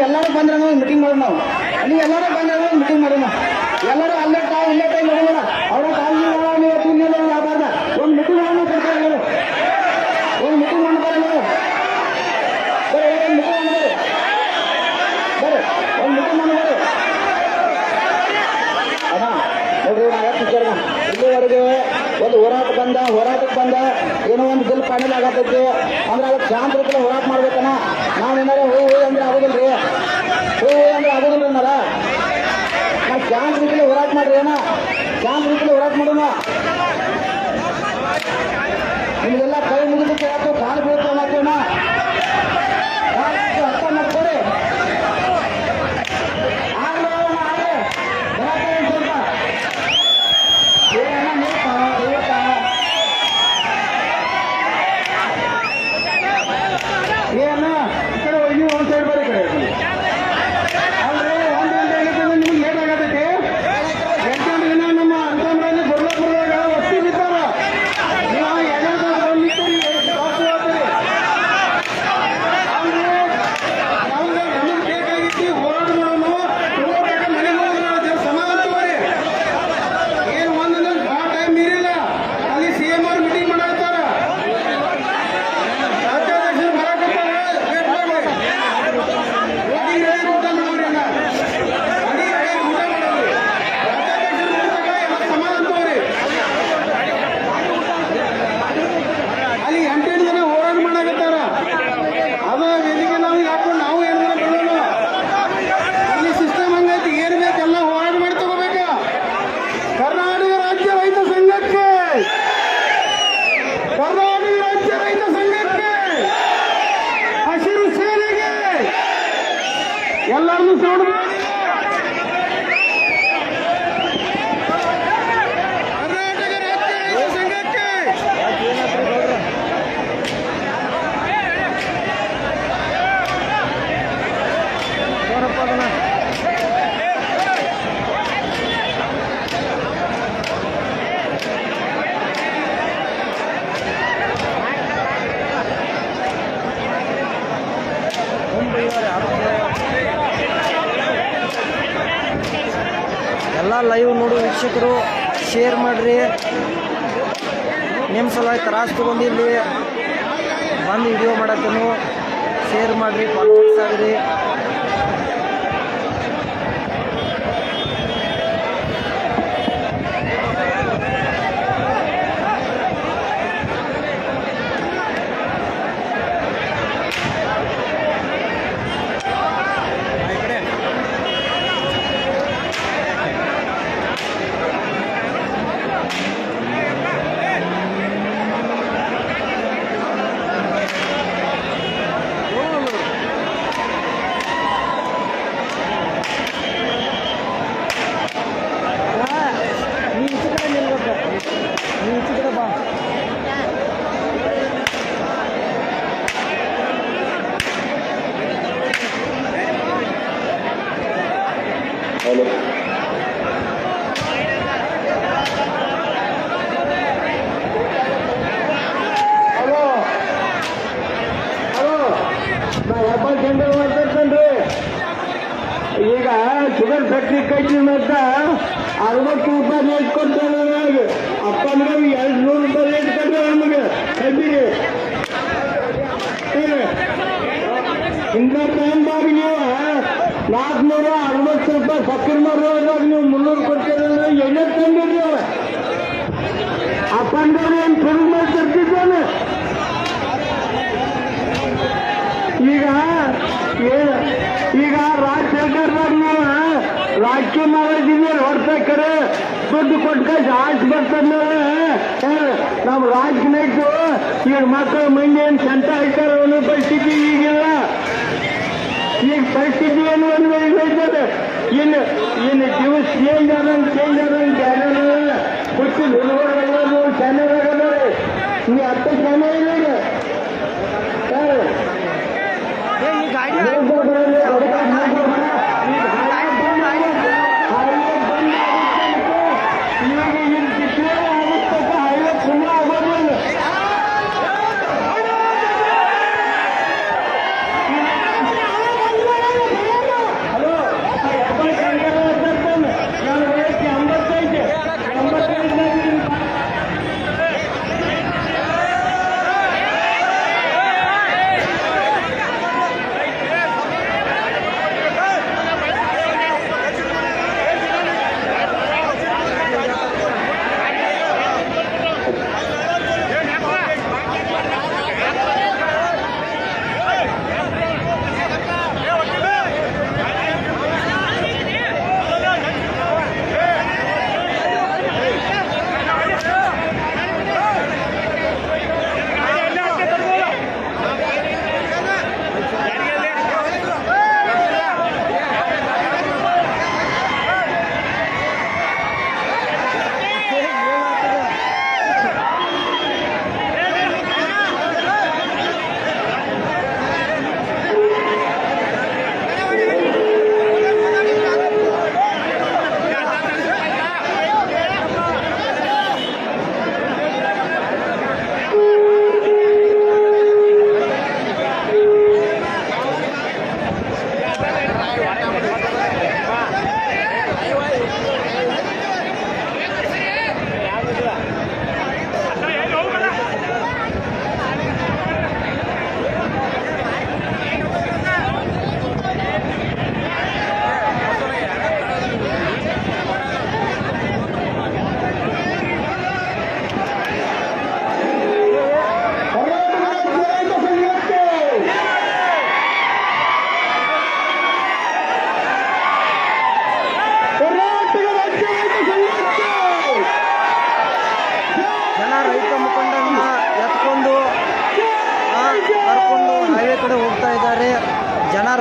ನೀವೆಲ್ಲರೂ ಬಂದ್ರೆ ಮೀಟಿಂಗ್ ಮಾಡೋಣ ನಾವು. ನೀವೆಲ್ಲರೂ ಬಂದ್ರೆ ಮೀಟಿಂಗ್ ಮಾಡೋಣ. ಎಲ್ಲರೂ ಅಲ್ಲೇ ತಾವು ಇಲ್ಲೇ ಟೈಮ್ ಮಾಡೋಣ. ಅವರ ಕಾಳಜಿ ನೀವು ತಿನ್ನೋದು ಆಗಬಾರ್ದ. ಒಂದು ಮೀಟಿಂಗ್ ಮಾಡೋಣ ಕರ್ತಾರೆ ನೀವು. ಒಂದು ಮೀಟಿಂಗ್ ಮಾಡ್ತಾರೆ ನೀವು. ಬರ್ರಿ ಒಂದು ಮೀಟಿಂಗ್ ಮಾಡಿ ಬರ್ರಿ ಒಂದು ಮೀಟಿಂಗ್ ಮಾಡಿ ಅಣ್ಣ ನೋಡ್ರಿ. ನಾ ಯಾಕೆ ವಿಚಾರ ಇಲ್ಲಿವರೆಗೆ ಒಂದು ಹೋರಾಟಕ್ಕೆ ಬಂದ ಏನೋ ಒಂದು ಬಿಲ್ ಫೈನಲ್ ಆಗತ್ತೈತಿ ಅಂದ್ರೆ ಅದಕ್ಕೆ ಶಾಂತ ರೀತಿಯಲ್ಲಿ ಹೋರಾಟ ಮಾಡ್ಬೇಕಣ್ಣ. ನಾವೇನಾರ ಹೂ ಅಂದ್ರೆ ಆಗೋದಿಲ್ರಿ. ಹೂ ಅಂದ್ರೆ ಆಗೋದಿಲ್ಲ ಅನ್ನಾರ. ನಾವು ಶಾಂತ ರೀತಿಯಲ್ಲಿ ಹೋರಾಟ ಮಾಡ್ರಿ ಅಣ್ಣ. ಶಾಂತ ರೀತಿಯಲ್ಲಿ ಹೋರಾಟ ಮಾಡೋಣ. ನಿಮಗೆಲ್ಲ ಕೈ ಮುಗಿದಕ್ಕೆ ಯಾಕೆ ಕಾಲು ಬೀಳ್ತಾ ಅನ್ನೋಣ ಅರ್ಥ ಮಾಡ್ಕೊಡಿ. ಆಗ್ಲೇ ಆಗ್ಲೇ ಸ್ವಲ್ಪ ಏನನ್ನ ನೀಡ್ತಾ ಏನ ಈ ಕಡೆ ನೀವು ಒಂದು ಸೈಡ್ ಬರೀ ಕಡೆ ಅಲ್ರಿ. 1 ಗಂಟೆ ಆಗಿತ್ತು ನಿಮ್ಗೆ ಲೇಟ್ ಆಗತೈತಿ. 8 ಗಂಟೆಗಿನ ನಮ್ಮ ಅಂತಂದ್ರಲ್ಲಿ ಬರ್ಲಾಪುರದಾಗ ಒತ್ತಿ ಬಿದ್ದಾರ. ನೀವು ಎಲ್ಲರೂ ಬಂದಿದ್ದೀರಿ ಅಲ್ರಿ. ನಮ್ಗೆ ಬೇಕಾಗಿತ್ತು ಹೋರಾಟ ಮಾಡೋಣ. ಹೋರಾಟ ಮನೆಗೆ ಹೋಗೋಣ ಸಮಾನ ತಗೋರಿ. ಏನು ಒಂದು ಭಾಳ ಟೈಮ್ ಮೀರಿಲ್ಲ. ಅಲ್ಲಿ CM ಅವ್ರು ಮೀಟಿಂಗ್ ಮಾಡಾಕ್ತಾರ. ರಾಜ್ಯಾಧ್ಯಕ್ಷರು ಬರಾಕತ್ತಾರ. ವೇಟ್ ಮಾಡ್ರಿ. ಅಡಿಗೆ ರೆಡಿ ಊಟ ಮಾಡೋರಿ ಅಣ್ಣ. ಅಡಿಗೆ ರೆಡಿ ಊಟ ಮಾಡೋರಿ. ರಾಜ್ಯಾಧ್ಯಕ್ಷರು ಊಟಕ್ಕ ಎಲ್ಲ ಸಮಾನ ತಗೋರಿ. ಅಲ್ಲಿ 8 ಜನ ಹೋರಾಟ ಮಾಡಾಕತ್ತಾರ. ಅದ ವೇದಿಕೆ ನಾವು ಹಾಕೊಂಡು ನಾವು ಏನ್ ಮಾಡೋಣ. ಅಲ್ಲಿ ಸಿಸ್ಟಮ್ ಹಂಗೈತಿ. ಏನ್ ಬೇಕೆಲ್ಲ ಹೋರಾಟ ಮಾಡಿ ತಗೋಬೇಕ. ಕರ್ನಾಟಕ ರಾಜ್ಯ ರೈತ ಸಂಘಕ್ಕೆ, ಕರ್ನಾಟಕ ರಾಜ್ಯ ರೈತ ಸಂಘಕ್ಕೆ, ಹಸಿರು ಸೇನೆಗೆ ಎಲ್ಲರನ್ನೂ ಸೌಂಡ್ ಮಾಡಿ. ಕರ್ನಾಟಕ ರಾಜ್ಯ ರೈತ ಸಂಘಕ್ಕೆ ನೋಡಪ್ಪ ಅದನ್ನ ಎಲ್ಲ ಲೈವ್ ನೋಡು ವೀಕ್ಷಕರು ಶೇರ್ ಮಾಡಿರಿ. ನಿಮ್ಮ ಸಲ ತ್ರಾಸು ತೊಗೊಂಡು ಇಲ್ಲಿ ಬಂದು ವಿಡಿಯೋ ಮಾಡತ್ತೇನು ಶೇರ್ ಮಾಡಿರಿ, ಕಾನ್ಫಿಡೆನ್ಸ್ ಆಗಿರಿ. ನೀವು ಈಚೆ ಕಡೆ ನಿಲ್ಬೇಕು. ನೀವು ಈಚೆ ಕಡೆ ಬಾ. ಹಲೋ ಹಲೋ ಹಲೋ ನಾ ವ್ಯಾಪಾರ ಕೇಂದ್ರ ಮಾತಾಡ್ತೇನ್ರಿ. ಈಗ ಶುಗರ್ ಫ್ಯಾಕ್ಟ್ರಿ ಕೈತಿ ಅಂತ 60 ರೂಪಾಯಿ ರೇಟ್ ಕೊಡ್ತಾರೆ. ಅಪ್ಪ ಅಂದ್ರೆ 200 ರೂಪಾಯಿ ರೇಟ್ ಕೊಡ್ತಾರೆ ನಮಗೆ ಕಬ್ಬಿಗೆ. ಇಂಥ ಟೈಮ್ದಾಗ ನೀವು 460 ರೂಪಾಯಿ ಸಕ್ಕರೆ ಮಾರುವಾಗ ನೀವು 300 ಕೊಡ್ತೀರಂದ್ರೆ ಎಣ್ಣೆ ತಂದಿರಿ. ಅಪ್ಪ ಅಂದ್ರೆ ಏನು ಶುರು ಮಾಡಿ ತರ್ತಿದ್ದಾನೆ. ಈಗ ರಾಜ್ಯ ಸರ್ಕಾರದಾಗ ನೀವು ರಾಜಕೀಯ ಮಾಡಿದ್ದೀವಿ ಹೊರತಕ್ಕರೆ ದುಡ್ಡು ಕೊಟ್ಟು ಆಯ್ತು ಬರ್ತದೆ. ನಮ್ಮ ರಾಜಕೀಯದ್ದು ಈಗ ಮಕ್ಕಳು ಮಂದಿ ಏನು ಸಂತ ಇರ್ತಾರೆ ಅನ್ನೋ ಪರಿಸ್ಥಿತಿ ಈಗಿಲ್ಲ. ಈಗ ಪರಿಸ್ಥಿತಿ ಏನು ಇರ್ತದೆ. ಇನ್ನು ದಿವಸ ಚೇಂಜ್ ಆದಂಗೆ ಚಾನಲ್ ಹುಟ್ಟಿದ ಹುಡುಗರು ಚಾನಲ್ ಆಗಲ್ಲ. ನೀವು 10 ಚಾನಲ್ ಇಲ್ಲ ಈಗ. ಈ ಗಾಡಿ ಹೈವೇ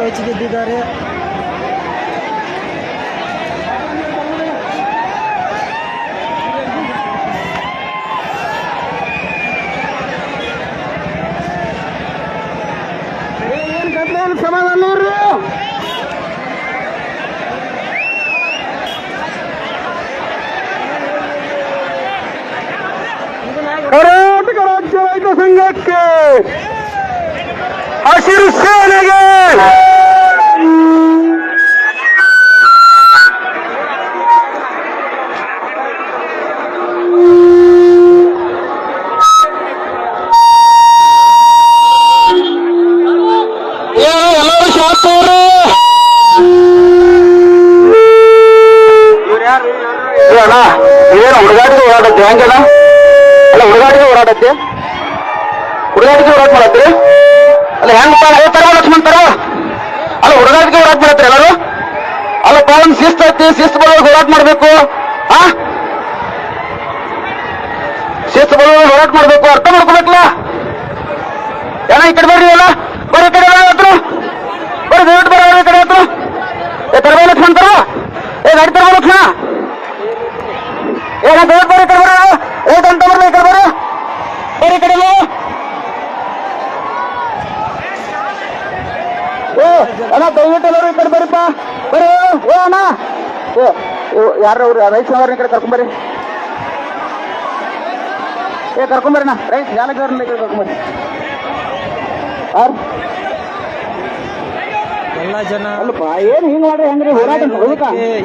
ರೋಚಿಗೆದ್ದಿದ್ದಾರೆ. ಸಮಾಧಾನ ನೋಡ್ರಿ. ಕರ್ನಾಟಕ ರಾಜ್ಯ ರೈತ ಸಂಘಕ್ಕೆ, ಹಸಿರು ಸೇನೆಗೆ ಎಲ್ಲರೂ ಶಾಸ್ತವ್ರು. ಅಣ್ಣ ಏನು ಹುಡುಗಾಟಿಗೆ ಓಡಾಡತ್ತೆ ಹೆಂಗಣ್ಣ? ಅಲ್ಲ ಹುಡುಗಾಟಿಗೆ ಓಡಾಡತ್ತೆ, ಹುಡುಗಾಟಿಗೆ ಓಡಾಟ ಮಾಡತ್ರಿ. ಅಲ್ಲ ಹೆಂಗ್ ತರ ಲಕ್ಷ್ಮಣ್ ತರ ಅಲ್ಲ ಹುಡುಗಾಟಿಗೆ ಓಡಾಟ ಮಾಡತ್ರಿ ಎಲ್ಲರೂ. ಅಲ್ಲಪ್ಪ ಒಂದು ಶಿಸ್ತು ಐತಿ, ಶಿಸ್ತು ಬರೋದು ಹೋರಾಟ ಮಾಡ್ಬೇಕು. ಶಿಸ್ತು ಬರೋದು ಹೋರಾಟ ಮಾಡ್ಬೇಕು, ಅರ್ಥ ಮಾಡ್ಕೋಬೇಕಲ್ಲ. ಏನ ಈ ಕಡೆ ಬರ್ರಿ, ಅಲ್ಲ ಬರ್ರಿ ಈ ಕಡೆ ಹತ್ರ ಬರ್ರಿ, ದಯವಿಟ್ಟು ಬರ ಈ ಕಡೆ ಹತ್ರ. ತರಬ ಲಕ್ಷ್ಮಣ್ ತರ ಗಾಡಿ ತರಬ ಲಕ್ಷ್ಮಣ ಏನ ದಯವಿಟ್ಟು ಬರ್ರಿ ಈ ಕಡೆ ಬರ. ಅಂತ ಬರ್ರಿ ಈ ಕಡೆ ಬರ್ರಿ, ಬರ್ರಿ ಈ ಕಡೆ. ಅಣ್ಣ ದಯವಿಟ್ಟು ಎಲ್ಲರೂ ಈ ಕಡೆ ಬರ್ರಿಪ್ಪ, ಬರ್ರಿ. ಅಣ್ಣ ಯಾರು ರೈತ ಅವ್ರನ್ನ ಈ ಕಡೆ ಕರ್ಕೊಂಬರ್ರಿ, ಕರ್ಕೊಂಬರ್ರಿ. ರೈತ ಜಾಲಕವ್ರನ್ನ ಈ ಕಡೆ ಕರ್ಕೊಂಬರ್ರಿ. ಎಲ್ಲ ಜನ ಅಲ್ಲಪ್ಪ ಏನ್ ಹಿಂಗ್ ಮಾಡ್ರಿ ಹೆಂಗ್ರಿ? ಹೋರಾಟ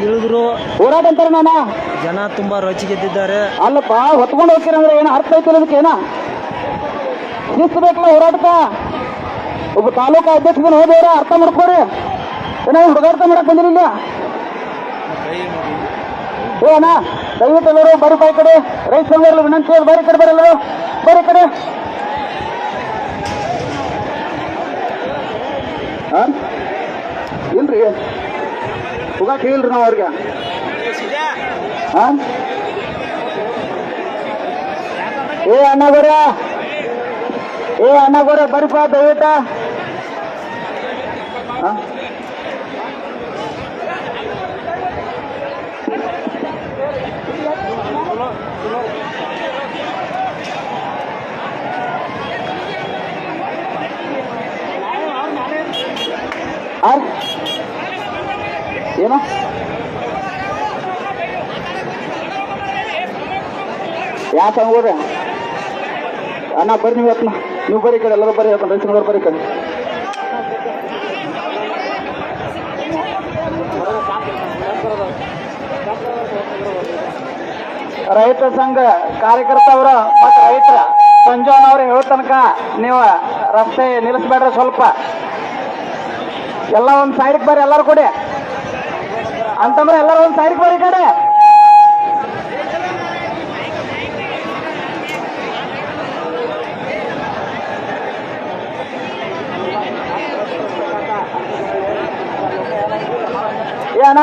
ಇಳಿದ್ರು, ಹೋರಾಟ ಅಂತಾರ ನಾನ. ಜನ ತುಂಬಾ ರೋಚಿಗೆದ್ದಿದ್ದಾರೆ. ಅಲ್ಲಪ್ಪ ಹೊತ್ಕೊಂಡು ಹೋಗ್ತೀರಂದ್ರೆ ಏನ ಅರ್ಥ ಐತಿಲ್ಲ ಅದಕ್ಕೆ? ಏನ ಶಿಸ್ತು ಬೇಕಲ್ಲ ಹೋರಾಟಕ್ಕ. ಒಬ್ಬ ತಾಲೂಕಾ ಅಧ್ಯಕ್ಷನ ಹೋದವ್ರ ಅರ್ಥ ಮಾಡ್ಕೋರಿ. ಏನೋ ಹುಡುಗಾಟ ಮಾಡಕ್ ಬಂದಿರಲಿಲ್ಲ. ಅಣ್ಣ ದಯವಿಟ್ಟು ಎಲ್ಲರೂ ಬರ್ರಿ ಈ ಕಡೆ. ರೈತ ಸಂಘ ವಿನಂತಿ, ಬರೀ ಕಡೆ ಬರಲ್ಲ, ಬರೀ ಕಡೆ. ಇಲ್ರಿ ಹೋಗಾಕ ಇಲ್ರಿ ನಾವ್ ಅವ್ರಿಗೆ. ಅಣ್ಣಗೋರ ಅಣ್ಣಗೋರ ಬರಿಪ್ಪ ದಯವಿಟ್ಟ. ಏನೋ ಯಾಕೆ ಹೋಗ್ರಿ ಅಣ್ಣ ಬರ್ರಿ. ನೀವು ಹತ್ನ ನೀವು ಬರೀ ಕಡೆ ಎಲ್ಲರೂ ಬರೀ ಹತ್ತ ರೈತರು ಬರೀ ಕಡೆ. ರೈತ ಸಂಘ ಕಾರ್ಯಕರ್ತವರು ಮತ್ತು ರೈತರ ಸಂಜೋನವ್ರು ಹೇಳೋ ತನಕ ನೀವು ರಸ್ತೆ ನಿಲ್ಲಿಸ್ಬೇಡ್ರಿ. ಸ್ವಲ್ಪ ಎಲ್ಲ ಒಂದು ಸೈಡ್ಗೆ ಬರ್ರಿ, ಎಲ್ಲರೂ ಕೊಡಿ ಅಂತಂದ್ರೆ ಎಲ್ಲರೂ ಒಂದು ಸೈಡ್ಗೆ ಬರ್ರಿ ಕಡೆ. ಏನ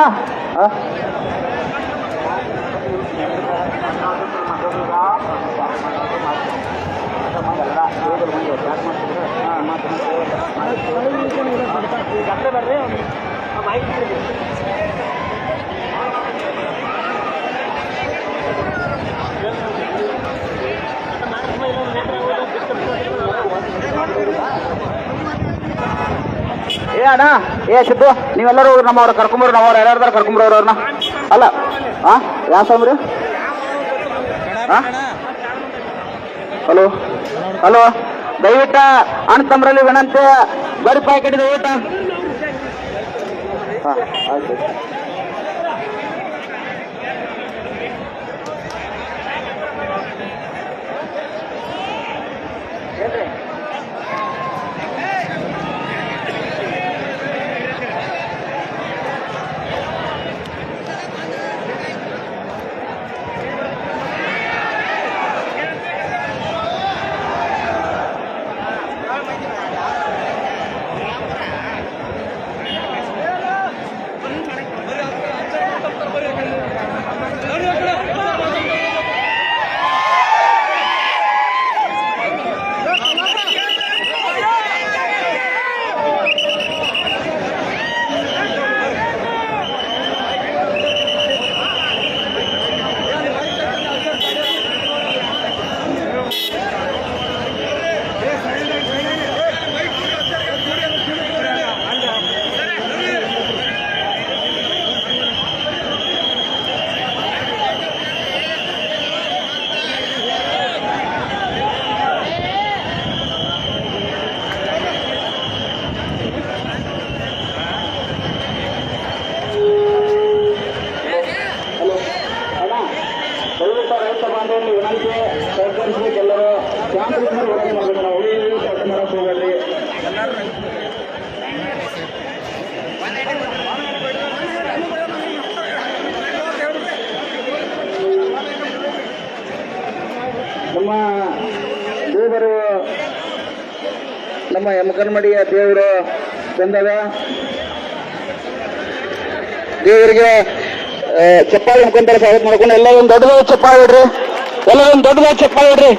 ಅಣ್ಣ ಸಿದ್ದು ನೀವೆಲ್ಲರೂ ನಮ್ಮವ್ರ ಕರ್ಕೊಂಬರು, ನಮ್ಮವ್ರು ಯಾರ್ಯಾರ್ದಾರ ಕರ್ಕೊಂಬರೋರು ಅವ್ರನ್ನ. ಅಲ್ಲ ಯಾವ ಸಾಮ್ರಿ? ಹಲೋ ಹಲೋ ದಯವಿಟ್ಟ ಅಣ್ಣ ತಮ್ಮರಲ್ಲಿ ವಿನಂತಿ, ಬರಿಪ್ಪ ಈ ಕಡೆ ದಯವಿಟ್ಟ. ಆಯ್ತು. ನಮ್ಮ ಯಮಕನ್ಮಡಿಯ ದೇವರು ಬಂದಾಗ ದೇವರಿಗೆ ಚಪ್ಪಾಳೆ ಮುಖಾಂತರ ಸ್ವಾಗತ ಮಾಡ್ಕೊಂಡು ಎಲ್ಲ ಒಂದು ದೊಡ್ಡದಾಗಿ ಚಪ್ಪಾಳೆ ಇಡ್ರಿ, ಎಲ್ಲ ಒಂದು ದೊಡ್ಡದಾಗಿ ಚಪ್ಪಾಳೆ ಇಡ್ರಿ.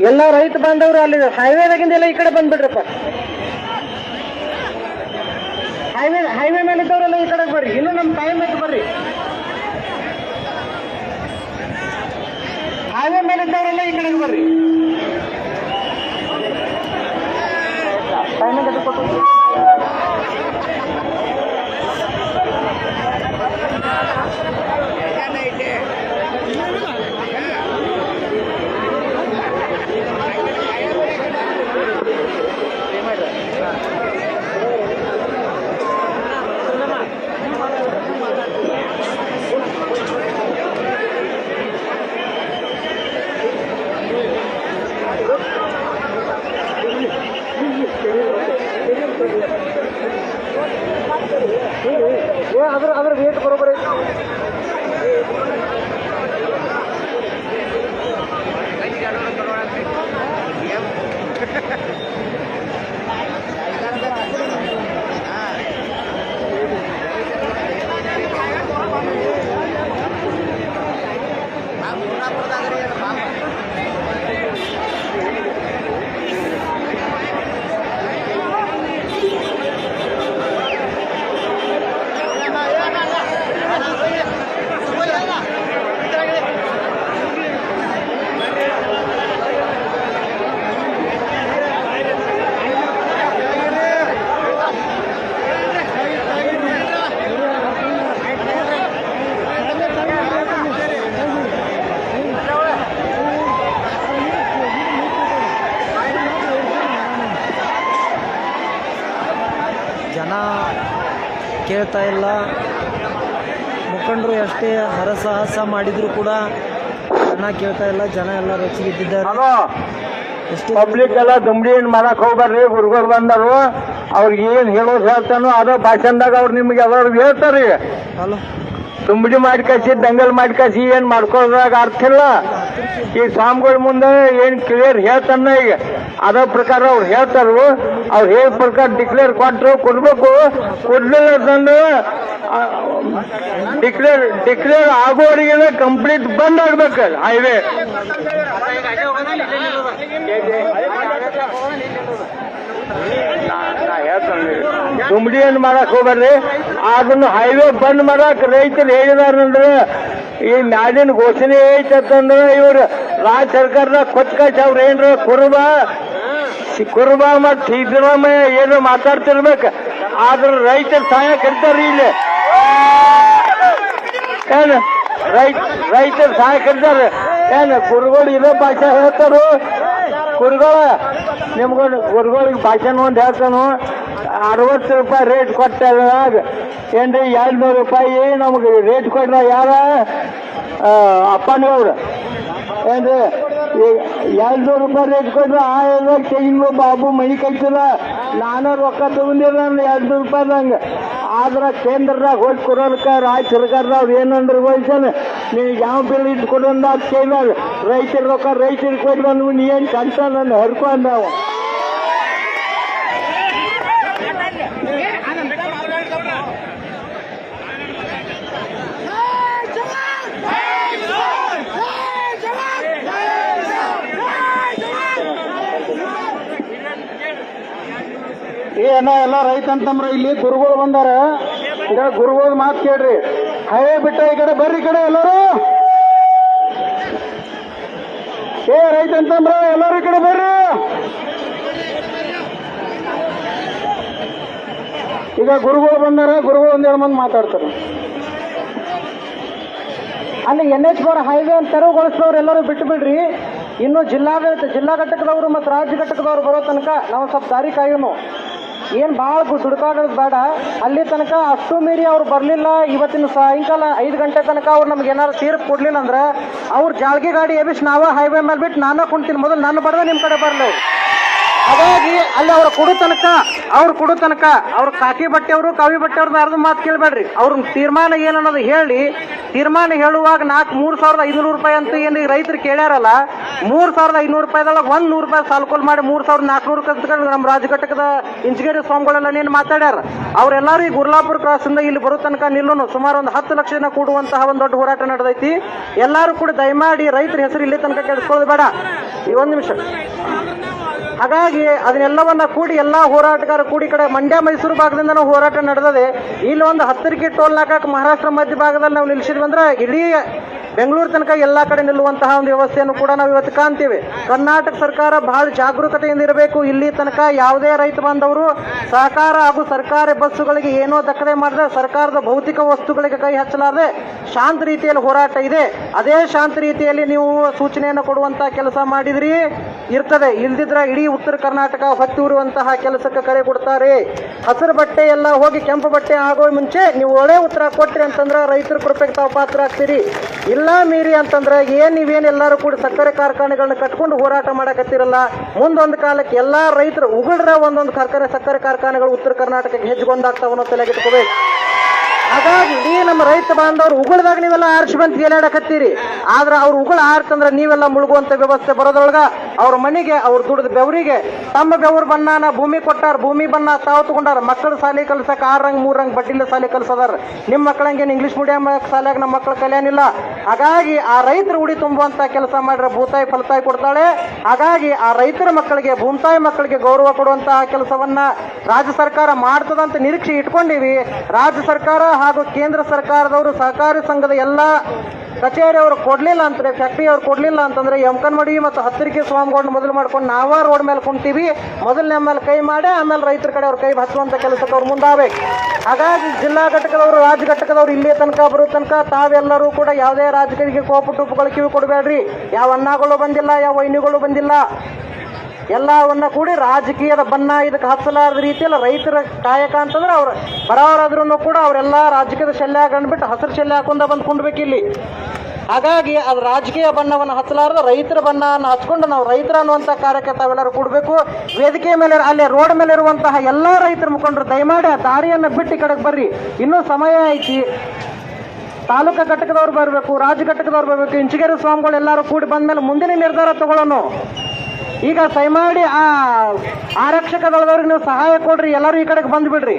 ಎಲ್ಲ ರೈತ ಬಾಂಧವರು ಅಲ್ಲಿ ಹೈವೇದಾಗಿಂದೆಲ್ಲ ಈ ಕಡೆ ಬಂದ್ಬಿಡ್ರಪ್ಪ. ಹೈವೇ ಮೇಲೆ ಇದ್ದವರೆಲ್ಲ ಈ ಕಡೆ ಬರ್ರಿ, ಇನ್ನೂ ನಮ್ಮ ಟೈಮ್ ಐತೆ ಬರ್ರಿ. ಹೈವೇ ಮೇಲೆ ಇದ್ದವರೆಲ್ಲ ಈ ಕಡೆ ಬರ್ರಿ. ಟೈಮ್ ಕೊಟ್ಟು ಅದ್ರ ವೇಟ್ ಬರೋಬರ ಜನ ಕೇಳ್ತಾ ಇಲ್ಲ. ಮುಖಂಡರು ಎಷ್ಟೇ ಹರಸಾಹಸ ಮಾಡಿದ್ರು ಕೂಡ ಜನ ಕೇಳ್ತಾ ಇಲ್ಲ. ಜನ ಎಲ್ಲ ರೊಚ್ಚಿಗಿದ್ದಾರೆ. ಪಬ್ಲಿಕ್ ಎಲ್ಲ ದುಂಬಡಿ ಏನ್ ಮಾಡಕ್ ಹೋಗ್ಬಾರ್ರಿ. ಗುರುಗಳು ಬಂದರು, ಅವ್ರಿಗೆ ಏನ್ ಹೇಳೋದು ಹೇಳ್ತಾನೋ ಅದ ಭಾಷಣದಾಗ ಅವ್ರು ನಿಮ್ಗೆ ಎಲ್ಲರಿಗೂ ಹೇಳ್ತಾರಿ. ಹಲೋ, ದುಂಬಡಿ ಮಾಡ್ಕಸಿ ದಂಗಲ್ ಮಾಡ್ಕಸಿ ಏನ್ ಮಾಡ್ಕೊಳ್ಳೋದ್ರಾಗ ಅರ್ಥ ಇಲ್ಲ. ಈ ಸ್ವಾಮಿಗಳ ಮುಂದೆ ಏನ್ ಕ್ಲಿಯರ್ ಹೇಳ್ತಾನ ಈಗ ಅದ ಪ್ರಕಾರ ಅವ್ರು ಹೇಳ್ತಾರು. ಅವ್ರು ಹೇಳಿದ ಪ್ರಕಾರ ಡಿಕ್ಲೇರ್ ಕೊಟ್ಟರು ಕೊಡ್ಬೇಕು. ಕೊಡ್ಲಿಲ್ಲ ಅಂತಂದ್ರೆ ಡಿಕ್ಲೇರ್ ಆಗೋವರೆಗೆ ಕಂಪ್ಲೀಟ್ ಬಂದ್ ಆಗ್ಬೇಕು ಹೈವೇ. ದುಂಬಡಿ ಏನ್ ಮಾಡಕ್ ಹೋಗ್ಬಾರ್ರಿ. ಅದನ್ನು ಹೈವೇ ಬಂದ್ ಮಾಡಕ್ ರೈತರು ಹೇಳಿದಾರಂದ್ರೆ ಈ ಮ್ಯಾಲಿನ ಘೋಷಣೆ ಐತಂದ್ರೆ ಇವ್ರು ರಾಜ್ಯ ಸರ್ಕಾರದ ಕೊಚ್ಕಾಚ್ ಅವ್ರ ಏನ್ರ ಕುರುಬ ಮತ್ ಸಿದ್ದರಾಮಯ್ಯ ಏನು ಮಾತಾಡ್ತಿರ್ಬೇಕು. ಆದ್ರ ರೈತರು ಸಹಾಯ ಕರಿತಾರ್ರಿ ಇಲ್ಲಿ. ಏನ್ ರೈತರು ಸಹಾಯ ಕರಿತಾರೆ. ಏನ್ ಕುರುಗಳು ಇರೋ ಭಾಷೆ ಹೇಳ್ತಾರು. ಗುರುಗಳಿಗೆ ಭಾಷಣ ಒಂದು ಹೇಳ್ತಾನು. 60 ರೂಪಾಯಿ ರೇಟ್ ಕೊಟ್ಟಾಗ ಏನ್ರಿ 200 ರೂಪಾಯಿ ನಮ್ಗೆ ರೇಟ್ ಕೊಟ್ರ ಯಾರ ಅಪ್ಪನವ್ರು ಏನ್ರಿ 200 ರೂಪಾಯಿ ರೇಟ್ ಕೊಟ್ರ ಆ ಎಲ್ಲ ತೆಗಿಂಗ್ ಬಾಬು ಮನಿ ಕಟ್ತಿಲ್ಲ. ನಾನು ರೊಕ್ಕ ತಗೊಂಡಿರ 200 ರೂಪಾಯಿದಂಗ. ಆದ್ರ ಕೇಂದ್ರದಾಗ ಹೋಗಿ ಕೊಡೋಲ್ಕ ರಾಜ್ಯ ಸರ್ಕಾರದವ್ರು ಏನಂದ್ರೆ ಹೋಯ್ತಾನೆ ನೀವು ಯಾವ ಬಿಲ್ ಇಟ್ಕೊಡಂದ ಅದು ಕೇಳಿದಾಗ ರೈತರ ರೊಕ್ಕ ರೈತರಿಗೆ ಕೊಟ್ಟು ನೀ ಏನ್ ಕಂತ ನನ್ನ ಹರ್ಕೊಂಡ್ ನಾವು ಏನೋ ಎಲ್ಲ ರೈತ ಅಂತಂದ್ರ ಇಲ್ಲಿ ಗುರುಗಳು ಬಂದಾರ. ಈಗ ಗುರುಗಳ ಮಾತು ಕೇಳ್ರಿ. ಹೈವೇ ಬಿಟ್ಟ ಈ ಕಡೆ ಬರ್ರಿ, ಈ ಕಡೆ ಎಲ್ಲರೂ. ರೈತ ಅಂತಂದ್ರ ಎಲ್ಲರೂ ಈ ಕಡೆ ಬರ್ರಿ. ಈಗ ಗುರುಗಳು ಬಂದಾರ. ಗುರುಗಳು ಒಂದೆರಡು ಮಂದಿ ಮಾತಾಡ್ತಾರೆ. ಅಲ್ಲಿ NH 4 ಹೈವೇ ಅಂತ ತೆರವುಗೊಳಿಸಿದವ್ರು ಎಲ್ಲರೂ ಬಿಟ್ಟು ಬಿಡ್ರಿ. ಇನ್ನು ಜಿಲ್ಲಾ ಘಟಕದವರು ಮತ್ತು ರಾಜ್ಯ ಘಟಕದವರು ಬರೋ ತನಕ ನಾವು ಸ್ವಲ್ಪ ದಾರಿ ಕಾಯೋನು. ಏನು ಭಾಳ ದುಡ್ಕಾಗೋದು ಬೇಡ. ಅಲ್ಲಿ ತನಕ ಅಷ್ಟು ಮೀರಿ ಅವ್ರು ಬರಲಿಲ್ಲ, ಇವತ್ತಿನ ಸಾಯಂಕಾಲ 5 ಗಂಟೆ ತನಕ ಅವ್ರು ನಮ್ಗೆ ಏನಾದ್ರು ತೀರ್ಪು ಕೊಡಲಿಲ್ಲ ಅಂದ್ರೆ ಅವ್ರು ಜಾಳ್ಗಿ ಗಾಡಿ ಎಬ್ಬಿಸಿ ನಾವೇ ಹೈವೇ ಮೇಲೆ ಬಿಟ್ಟು ನಾನು ಕುಂತೀನಿ, ಮೊದಲು ನನ್ನ ಬರದೆ ನಿಮ್ಮ ಕಡೆ ಬರಲಿ. ಹಾಗಾಗಿ ಅಲ್ಲಿ ಅವ್ರು ಕೊಡೋ ತನಕ ಅವ್ರು ಕಾಕಿ ಬಟ್ಟೆಯವರು ಕಾವಿ ಬಟ್ಟೆಯವ್ರದ್ದು ಅರ್ಧ ಮಾತು ಕೇಳಬೇಡ್ರಿ. ಅವ್ರ ತೀರ್ಮಾನ ಏನನ್ನೋದು ಹೇಳಿ, ತೀರ್ಮಾನ ಹೇಳುವಾಗ 3,500 ರೂಪಾಯಿ ಅಂತ ಏನು ರೈತರು ಕೇಳ್ಯಾರಲ್ಲ, 3,500 ರೂಪಾಯಿದೊಳಗೆ 100 ರೂಪಾಯಿ ಸಾಲ್ಕೋಲ್ ಮಾಡಿ 3,400 ನಮ್ಮ ರಾಜ್ಯ ಘಟಕದ ಇಂಚಗೇರಿ ಸ್ವಾಮಿಗಳೆಲ್ಲ ನೀನು ಮಾತಾಡ್ಯಾರ. ಅವರೆಲ್ಲರೂ ಈ ಗುರ್ಲಾಪುರ ಕ್ರಾಸಿಂದ ಇಲ್ಲಿ ಬರೋ ತನಕ ನಿಲ್ಲೋನು ಸುಮಾರು ಒಂದು 10 ಲಕ್ಷ ಜನ ಕೂಡುವಂತಹ ಒಂದು ದೊಡ್ಡ ಹೋರಾಟ ನಡೆದೈತಿ. ಎಲ್ಲರೂ ಕೂಡ ದಯಮಾಡಿ ರೈತರ ಹೆಸರು ಇಲ್ಲಿ ತನಕ ಕೆಡಿಸ್ಕೊಳ್ಳೋದು ಬೇಡ. ಈ 1 ನಿಮಿಷ. ಹಾಗಾಗಿ ಅದನ್ನೆಲ್ಲವನ್ನ ಕೂಡಿ ಎಲ್ಲಾ ಹೋರಾಟಗಾರ ಕೂಡಿ ಕಡೆ ಮಂಡ್ಯ ಮೈಸೂರು ಭಾಗದಿಂದನೂ ಹೋರಾಟ ನಡೆದದೆ. ಇಲ್ಲಿ ಒಂದು 10 ಟೋಲ್ ನಾಕಕ್ಕೆ ಮಹಾರಾಷ್ಟ್ರ ಮಧ್ಯ ಭಾಗದಲ್ಲಿ ನಾವು ನಿಲ್ಲಿಸಿದ್ವಿ ಅಂದ್ರೆ ಇಡೀ ಬೆಂಗಳೂರು ತನಕ ಎಲ್ಲಾ ಕಡೆ ನಿಲ್ಲುವಂತಹ ಒಂದು ವ್ಯವಸ್ಥೆಯನ್ನು ಕೂಡ ನಾವು ಇವತ್ತು ಕಾಣ್ತೀವಿ. ಕರ್ನಾಟಕ ಸರ್ಕಾರ ಬಹಳ ಜಾಗರೂಕತೆಯಿಂದ ಇರಬೇಕು. ಇಲ್ಲಿ ತನಕ ಯಾವುದೇ ರೈತ ಬಾಂಧವರು ಸಹಕಾರ ಹಾಗೂ ಸರ್ಕಾರಿ ಬಸ್ಸುಗಳಿಗೆ ಏನೋ ದಕ್ಕದೆ ಮಾಡದೆ, ಸರ್ಕಾರದ ಭೌತಿಕ ವಸ್ತುಗಳಿಗೆ ಕೈ ಹಚ್ಚಲಾರದೆ ಶಾಂತ ರೀತಿಯಲ್ಲಿ ಹೋರಾಟ ಇದೆ. ಅದೇ ಶಾಂತ ರೀತಿಯಲ್ಲಿ ನೀವು ಸೂಚನೆಯನ್ನು ಕೊಡುವಂತಹ ಕೆಲಸ ಮಾಡಿದ್ರಿ ಇರ್ತದೆ. ಇಲ್ದಿದ್ರೆ ಇಡೀ ಉತ್ತರ ಕರ್ನಾಟಕ ಹೊತ್ತಿರುವಂತಹ ಕೆಲಸಕ್ಕೆ ಕರೆ ಕೊಡ್ತಾರೆ. ಹಸಿರು ಬಟ್ಟೆ ಎಲ್ಲ ಹೋಗಿ ಕೆಂಪು ಬಟ್ಟೆ ಆಗೋ ಮುಂಚೆ ನೀವು ಒಳ್ಳೆ ಉತ್ತರ ಕೊಟ್ರಿ ಅಂತಂದ್ರೆ ರೈತರ ಕೃಪೆಗೆ ತಾವು ಪಾತ್ರ ಆಗ್ತೀರಿ. ಇಲ್ಲ ಮೀರಿ ಅಂತಂದ್ರೆ ನೀವೇನು ಎಲ್ಲರೂ ಕೂಡ ಸಕ್ಕರೆ ಕಾರ್ಖಾನೆಗಳನ್ನ ಕಟ್ಕೊಂಡು ಹೋರಾಟ ಮಾಡಕತ್ತಿರಲ್ಲ, ಮುಂದೊಂದು ಕಾಲಕ್ಕೆ ಎಲ್ಲಾ ರೈತರು ಉಗುಳ್ರೆ ಒಂದೊಂದು ಸಕ್ಕರೆ ಕಾರ್ಖಾನೆಗಳು ಉತ್ತರ ಕರ್ನಾಟಕಕ್ಕೆ ಹೆಜ್ಜೆಗೊಂದಾಗ್ತಾವ ಅನ್ನೋ ತಲೆಗಿಟ್ಕೋಬೇಕು. ಹಾಗಾಗಿ ಇಡೀ ನಮ್ಮ ರೈತ ಬಾಂಧವರು ಉಗುಳ್ದಾಗ ನೀವೆಲ್ಲ ಆರ್ಚ್ ಬಂದು ತೇಲಾಡಕತ್ತೀರಿ. ಆದ್ರೆ ಅವ್ರು ಉಗುಳು ಆರ್ತಂದ್ರೆ ನೀವೆಲ್ಲ ಮುಳುಗುವಂತ ವ್ಯವಸ್ಥೆ ಬರೋದ್ರೊಳಗ ಅವ್ರ ಮನೆಗೆ ಅವ್ರು ದುಡಿದ ಬೆವರಿಗೆ ತಮ್ಮ ಬೆವರು ಬಣ್ಣನ ಭೂಮಿ ಕೊಟ್ಟಾರ, ಭೂಮಿ ಬಣ್ಣ ತಾವು ತಗೊಂಡಾರ. ಮಕ್ಕಳು ಶಾಲೆ ಕಲ್ಸಕ್ಕೆ 6 ರಂಗ್ 3 ರಂಗ್ ಬಡ್ಡಿಲ್ಲ ಶಾಲೆ ಕಲ್ಸದಾರ. ನಿಮ್ಮ ಮಕ್ಕಳಂಗೇನು ಇಂಗ್ಲಿಷ್ ಮೀಡಿಯಂ ಶಾಲೆಯಾಗ ನಮ್ಮ ಮಕ್ಕಳ ಕಲ್ಯಾಣಿಲ್ಲ. ಹಾಗಾಗಿ ಆ ರೈತರ ಉಡಿ ತುಂಬುವಂತ ಕೆಲಸ ಮಾಡಿದ್ರೆ ಭೂತಾಯಿ ಫಲತಾಯಿ ಕೊಡ್ತಾಳೆ. ಹಾಗಾಗಿ ಆ ರೈತರ ಮಕ್ಕಳಿಗೆ, ಭೂಮತಾಯಿ ಮಕ್ಕಳಿಗೆ ಗೌರವ ಕೊಡುವಂತಹ ಕೆಲಸವನ್ನ ರಾಜ್ಯ ಸರ್ಕಾರ ಮಾಡ್ತದಂತ ನಿರೀಕ್ಷೆ ಇಟ್ಕೊಂಡಿವಿ. ರಾಜ್ಯ ಸರ್ಕಾರ ಹಾಗೂ ಕೇಂದ್ರ ಸರ್ಕಾರದವರು ಸಹಕಾರಿ ಸಂಘದ ಎಲ್ಲ ಕಚೇರಿ ಅವರು ಕೊಡ್ಲಿಲ್ಲ ಅಂದ್ರೆ, ಫ್ಯಾಕ್ಟ್ರಿ ಅವ್ರು ಕೊಡ್ಲಿಲ್ಲ ಅಂತಂದ್ರೆ ಯಮಕನ್ಮಡಿ ಮತ್ತು ಹತ್ತಿರಿಕೆ ಸ್ವಾಮಿಗಳನ್ನ ಮೊದಲು ಮಾಡ್ಕೊಂಡು ನಾವ ರೋಡ್ ಮೇಲೆ ಕುಂತೀವಿ. ಮೊದಲು ನಮ್ಮ ಮೇಲೆ ಕೈ ಮಾಡಿ ಆಮೇಲೆ ರೈತರ ಕಡೆ ಅವ್ರ ಕೈ ಹಚ್ಚುವಂತ ಕೆಲಸಕ್ಕೆ ಅವ್ರು ಮುಂದಾಗಬೇಕು. ಹಾಗಾಗಿ ಜಿಲ್ಲಾ ಘಟಕದವರು, ರಾಜ್ಯ ಘಟಕದವರು ಇಲ್ಲಿ ತನಕ ಬರೋ ತನಕ ತಾವೆಲ್ಲರೂ ಕೂಡ ಯಾವುದೇ ರಾಜಕೀಯ ಕೋಪು ಟುಪ್ಪುಗಳು ಕಿವಿ ಕೊಡಬೇಡ್ರಿ. ಯಾವ ಅಣ್ಣಗಳು ಬಂದಿಲ್ಲ, ಯಾವ ವೈನಿಗಳು ಬಂದಿಲ್ಲ. ಎಲ್ಲವನ್ನ ಕೂಡಿ ರಾಜಕೀಯದ ಬಣ್ಣ ಇದಕ್ಕೆ ಹಚ್ಚಲಾರದ ರೀತಿಯಲ್ಲಿ ರೈತರ ಕಾಯಕ ಅಂತಂದ್ರೆ ಅವ್ರು ಬರೋರಾದ್ರೂ ಕೂಡ ಅವರೆಲ್ಲ ರಾಜಕೀಯದ ಶಲ್ಯ ಕಂಡ್ಬಿಟ್ಟು ಹಸಿರು ಶಲ್ಯ ಹಾಕೊಂಡ ಬಂದು ಕುಂಡ್ಬೇಕು ಇಲ್ಲಿ. ಹಾಗಾಗಿ ಅದು ರಾಜಕೀಯ ಬಣ್ಣವನ್ನು ಹಚ್ಚಲಾರ್ದು ರೈತರ ಬಣ್ಣವನ್ನು ಹಚ್ಕೊಂಡು ನಾವು ರೈತರ ಅನ್ನುವಂಥ ಕಾರ್ಯಕ್ಕೆ ತಾವೆಲ್ಲರೂ ಕೊಡಬೇಕು. ವೇದಿಕೆ ಮೇಲೆ ಅಲ್ಲಿ ರೋಡ್ ಮೇಲೆ ಇರುವಂತಹ ಎಲ್ಲ ರೈತರ ಮುಖಂಡರು ದಯಮಾಡಿ ಆ ದಾರಿಯನ್ನು ಬಿಟ್ಟು ಈ ಕಡೆಗೆ ಬರ್ರಿ. ಇನ್ನೂ ಸಮಯ ಐತಿ. ತಾಲೂಕಾ ಘಟಕದವ್ರು ಬರಬೇಕು, ರಾಜ್ಯ ಘಟಕದವ್ರು ಬರಬೇಕು, ಇಂಚಗೇರಿ ಸ್ವಾಮಿಗಳು ಎಲ್ಲರೂ ಕೂಡಿ ಬಂದ್ಮೇಲೆ ಮುಂದಿನ ನಿರ್ಧಾರ ತಗೊಳ್ಳೋಣ. ಈಗ ದಯಮಾಡಿ ಆ ಆರಕ್ಷಕ ದಳದವ್ರಿಗೆ ನೀವು ಸಹಾಯ ಕೊಡ್ರಿ. ಎಲ್ಲರೂ ಈ ಕಡೆಗೆ ಬಂದ್ಬಿಡ್ರಿ.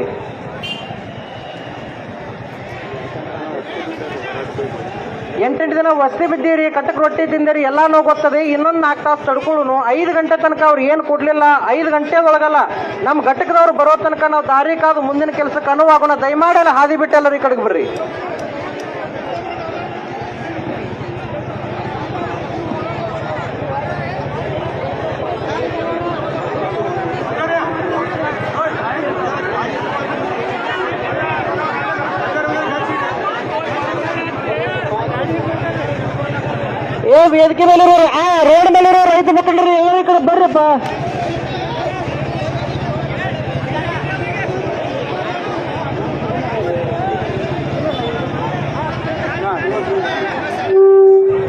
ಎಂಟೆಂಟು ದಿನ ವಸತಿ ಬಿದ್ದೀರಿ, ಕಟ್ಟಕ್ಕೆ ರೊಟ್ಟಿ ತಿಂದಿರಿ, ಎಲ್ಲ ಗೊತ್ತದೆ. ಇನ್ನೊಂದು 4 ತಾಸು ತಡ್ಕೊಳ್ಳೋನು. 5 ಗಂಟೆ ತನಕ ಅವ್ರು ಏನು ಕೊಡ್ಲಿಲ್ಲ. 5 ಗಂಟೆದೊಳಗಲ್ಲ, ನಮ್ಮ ಘಟಕದವ್ರು ಬರೋ ತನಕ ನಾವು ದಾರಿ ಕಾದು ಮುಂದಿನ ಕೆಲಸಕ್ಕೆ ಅನುವಾಗೋಣ. ದಯಮಾಡಿ ಎಲ್ಲ ಹಾದಿ ಬಿಟ್ಟು ಎಲ್ಲರೂ ಈ ಕಡೆಗೆ ಬರ್ರಿ. ವೇದಿಕೆ ಮೇಲೆ ರೋಡ್ ಮೇಲೆ ರೈತ ಮುಖಂಡರು ಎಲ್ಲರೂ ಈ ಕಡೆ ಬರ್ರಪ್ಪ.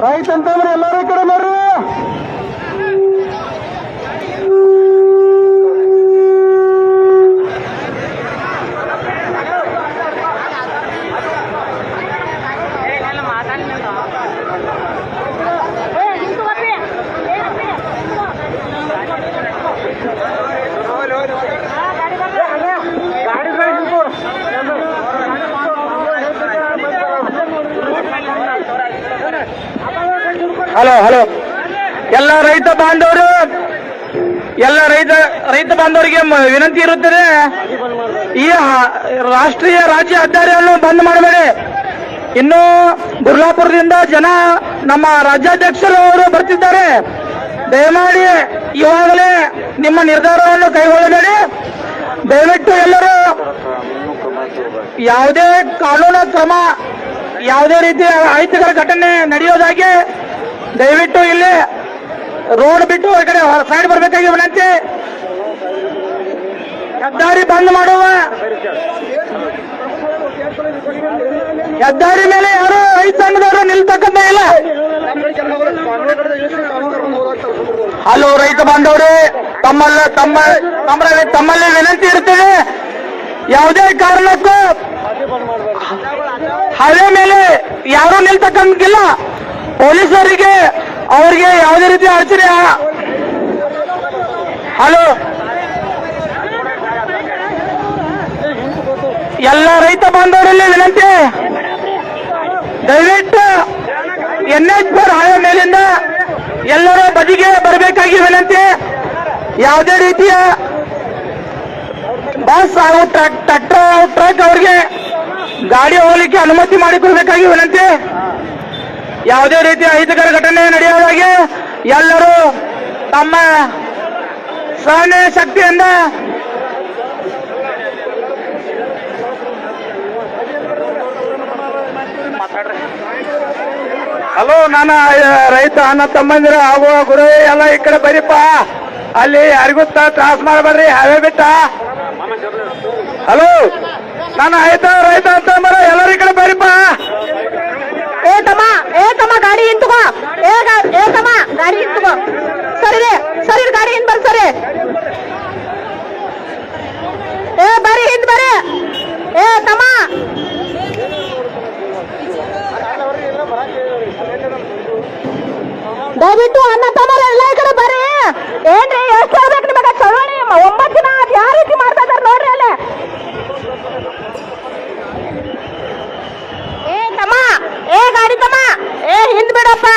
ರೈತ ಅಂತಂದ್ರೆ ಎಲ್ಲರೂ ಈ ಕಡೆ ಬರ್ರಿ. ಹಲೋ ಎಲ್ಲ ರೈತ ಬಾಂಧವರಿಗೆ ವಿನಂತಿ ಇರುತ್ತದೆ. ಈ ರಾಷ್ಟ್ರೀಯ ರಾಜ್ಯ ಹೆದ್ದಾರಿಯನ್ನು ಬಂದ್ ಮಾಡಬೇಡಿ. ಇನ್ನು ಗುರ್ಲಾಪುರದಿಂದ ಜನ ನಮ್ಮ ರಾಜ್ಯಾಧ್ಯಕ್ಷರು ಅವರು ಬರ್ತಿದ್ದಾರೆ. ದಯಮಾಡಿ ಇವಾಗಲೇ ನಿಮ್ಮ ನಿರ್ಧಾರವನ್ನು ಕೈಗೊಳ್ಳಬೇಡಿ. ದಯವಿಟ್ಟು ಎಲ್ಲರೂ ಯಾವುದೇ ಕಾನೂನು ಕ್ರಮ, ಯಾವುದೇ ರೀತಿಯ ಅಹಿತಕರ ಘಟನೆ ನಡೆಯೋದಾಗಿ ದಯವಿಟ್ಟು ಇಲ್ಲಿ ರೋಡ್ ಬಿಟ್ಟು ಈ ಕಡೆ ಸೈಡ್ ಬರಬೇಕಾಗಿ ವಿನಂತಿ. ಹೆದ್ದಾರಿ ಬಂದ್ ಮಾಡುವ, ಹೆದ್ದಾರಿ ಮೇಲೆ ಯಾರು ರೈತ ಸಂಘದವರು ನಿಲ್ತಕ್ಕಂತ ಇಲ್ಲ. ಹಲೋ ರೈತ ಬಾಂಧವರೇ, ತಮ್ಮಲ್ಲಿ ವಿನಂತಿ ಇರುತ್ತದೆ, ಯಾವುದೇ ಕಾರಣಕ್ಕೂ ಹೈವೇ ಮೇಲೆ ಯಾರು ನಿಲ್ತಕ್ಕಂಗಿಲ್ಲ. ಪೊಲೀಸರಿಗೆ ಅವರಿಗೆ ಯಾವುದೇ ರೀತಿ ಅಡಚಣೆ. ಹಲೋ, ಎಲ್ಲ ರೈತ ಬಾಂಧವರಲ್ಲಿ ವಿನಂತಿ, ದಯವಿಟ್ಟು NH4 ಹೈವೇ ಮೇಲಿಂದ ಎಲ್ಲರೂ ಬದಿಗೆ ಬರಬೇಕಾಗಿ ವಿನಂತಿ. ಯಾವುದೇ ರೀತಿಯ ಬಸ್ ಹಾಗೂ ಟ್ರಕ್ ಅವರಿಗೆ ಗಾಡಿ ಹೋಗಲಿಕ್ಕೆ ಅನುಮತಿ ಮಾಡಿಕೊಡ್ಬೇಕಾಗಿ ವಿನಂತಿ. ಯಾವುದೇ ರೀತಿಯ ಅಹಿತಕರ ಘಟನೆ ನಡೆಯುವುದಾಗಿ ಎಲ್ಲರೂ ತಮ್ಮ ಸಹನೆ ಶಕ್ತಿಯಿಂದ ಹಲೋ, ನಾನು ರೈತ ಅಣ್ಣ ತಮ್ಮಂದಿರ ಆಗುವ ಗುರು ಎಲ್ಲ ಈ ಕಡೆ ಬರೀಪ, ಅಲ್ಲಿ ಯಾರಿಗೂ ತ್ರಾಸ್ ಮಾಡಬೇಡ್ರಿ, ಹೈವೇ ಬಿಟ್ಟ. ಹಲೋ, ನಾನು ರೈತ ಅಂತಂದ್ರ ಎಲ್ಲರೂ ಈ ಕಡೆ ಬರೀಪ. ಏ ತಮ್ಮ ಗಾಡಿ ಹಿಂತುಕೋ, ಏ ತಮ್ಮ ಗಾಡಿ ಹಿಂತುಕೋ, ಸರಿ ಗಾಡಿ ಹಿಂದ್ ಬರ್ರಿ, ಸರಿ. ಏ ಬರ್ರಿ ಹಿಂದ್ ಬರ್ರಿ, ಏ ತಮ್ಮ ದಯವಿಟ್ಟು ಅಣ್ಣ ತಮ್ಮರ ಎಲ್ಲ ಈ ಕಡೆ ಬರ್ರಿ. ಏನ್ರಿ ಎಷ್ಟು ಹೇಳ್ಬೇಕು ನಿಮಗೆ ಚಳವಳಿ 9 ದಿನ ಅದು ಯಾವ ರೀತಿ ಮಾಡ್ತಾ ಇದಾರೆ ನೋಡ್ರಿ ಅಲ್ಲೇ. ಏ ತಮ್ಮ, ಏ ಗಾಡಿ ತಮ್ಮ, ಏ ಹಿಂದ್ ಬಿಡಪ್ಪ.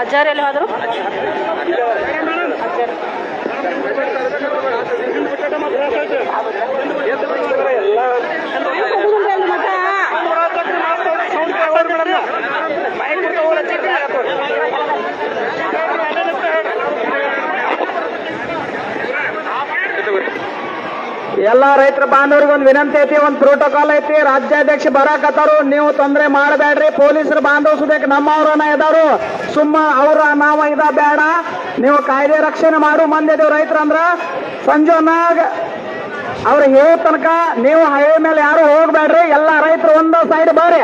ಅಜ್ಜಾರ್ ಎಲ್ಲಿ ಹೋದ್ರು? ಎಲ್ಲ ರೈತರ ಬಾಂಧವರಿಗೆ ಒಂದು ವಿನಂತಿ ಐತಿ, ಒಂದು ಪ್ರೋಟೋಕಾಲ್ ಐತಿ. ರಾಜ್ಯಾಧ್ಯಕ್ಷ ಬರಾಕತ್ತಾರು, ನೀವು ತೊಂದರೆ ಮಾಡಬೇಡ್ರಿ. ಪೊಲೀಸರು ಬಾಂಧವಸಬೇಕು, ನಮ್ಮವ್ರನ್ನ ಇದಾರು, ಸುಮ್ಮ ಅವ್ರ ನಾವ ಇದ ಬೇಡ. ನೀವು ಕಾಯ್ದೆ ರಕ್ಷಣೆ ಮಾಡು ಮಂದಿ ರೈತರಂದ್ರ ಸಂಜೋನಾಗ ಅವ್ರು ಹೇಳೋ ತನಕ ನೀವು ಹೈವೇ ಮೇಲೆ ಯಾರು ಹೋಗ್ಬೇಡ್ರಿ. ಎಲ್ಲ ರೈತರು ಒಂದು ಸೈಡ್ ಬರ್ರಿ.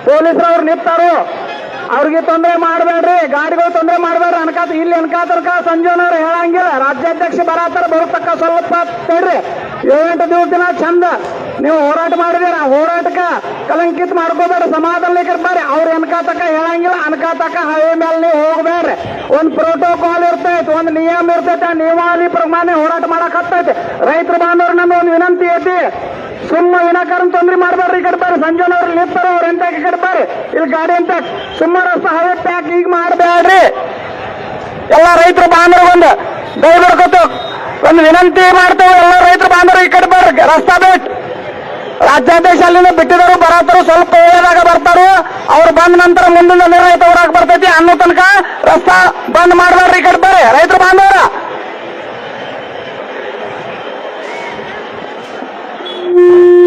ಪೊಲೀಸರು ಅವ್ರು ನಿಂತಾರು, ಅವ್ರಿಗೆ ತೊಂದರೆ ಮಾಡಬೇಡ್ರಿ, ಗಾಡಿಗಳು ತೊಂದರೆ ಮಾಡಬೇಡ್ರಿ. ಅನ್ಕಾತ ಇಲ್ಲಿ ಅನ್ಕಾತರ್ಕ ಸಂಜೋನವ್ರು ಹೇಳಂಗಿಲ್ಲ. ರಾಜ್ಯಾಧ್ಯಕ್ಷ ಬರತ್ತಾರ, ಬರತಕ್ಕ ಸ್ವಲ್ಪ ತಡ್ರಿ. 7-8 ದಿನ ಚಂದ ನೀವು ಹೋರಾಟ ಮಾಡಿದೀರ, ಹೋರಾಟಕ್ಕ ಕಲಂಕಿತ ಮಾಡ್ಕೋಬೇಡ್ರಿ, ಸಮಾಧಾನ ಬರ್ರಿ. ಅವ್ರು ಅನ್ಕಾತಕ್ಕ ಹೇಳಂಗಿಲ್ಲ, ಅನ್ಕಾತಕ್ಕ ಹೈವೇ ಮೇಲೆ ನೀವು ಹೋಗ್ಬೇಡ್ರಿ. ಒಂದು ಪ್ರೋಟೋಕಾಲ್ ಇರ್ತೈತಿ, ಒಂದು ನಿಯಮ ಇರ್ತೈತೆ, ಆ ನಿಯಮಾವಳಿ ಪ್ರಮಾಣ ಹೋರಾಟ ಮಾಡಕ್ ಹತ್ತೈತಿ. ರೈತರ ಬಾಂಧವ್ರು ನಮ್ದು ಒಂದು ವಿನಂತಿ ಐತಿ, ಸುಮ್ಮ ವಿನಾಕಾರಣ ತೊಂದ್ರೆ ಮಾಡಬೇಡ್ರಿ. ಈ ಕಡೆ ಬರ್ರಿ, ಸಂಜೆನವ್ರು ನಿಂತಾರ, ಅವ್ರ ಎಂತ ಈ ಕಡೆ ಬರ್ರಿ. ಇಲ್ಲಿ ಗಾಡಿ ಅಂತ ಸುಮ್ಮ ರಸ್ತೆ ಹೈವೇ ಪ್ಯಾಕ್ ಈಗ ಮಾಡಬೇಡ್ರಿ. ಎಲ್ಲ ರೈತರ ಬಾಂಧವ್ರು ದಯವಿಟ್ಟು ಒಂದು ವಿನಂತಿ ಮಾಡ್ತೇವೆ. ಎಲ್ಲ ರೈತರ ಬಾಂಧವರು ಈ ಕಡೆ ಬರ್ರಿ, ರಸ್ತಾ ಬಿಟ್ಟು. ರಾಜ್ಯಾಧ್ಯಕ್ಷ ಅಲ್ಲಿಂದ ಬಿಟ್ಟಿದರು, ಬರತ್ತರು, ಸ್ವಲ್ಪ ಒಳ್ಳೆದಾಗ ಬರ್ತಾರು. ಅವ್ರು ಬಂದ ನಂತರ ಮುಂದಿನ ನಿರ್ಣಯ ತಗೊಳಕ್ ಬರ್ತೈತಿ. ಅನ್ನೋ ತನಕ ರಸ್ತಾ ಬಂದ್ ಮಾಡಬೇಡ್ರಿ, ಈ ಕಡೆ ಬರ್ರಿ ರೈತರ ಬಾಂಧವರ.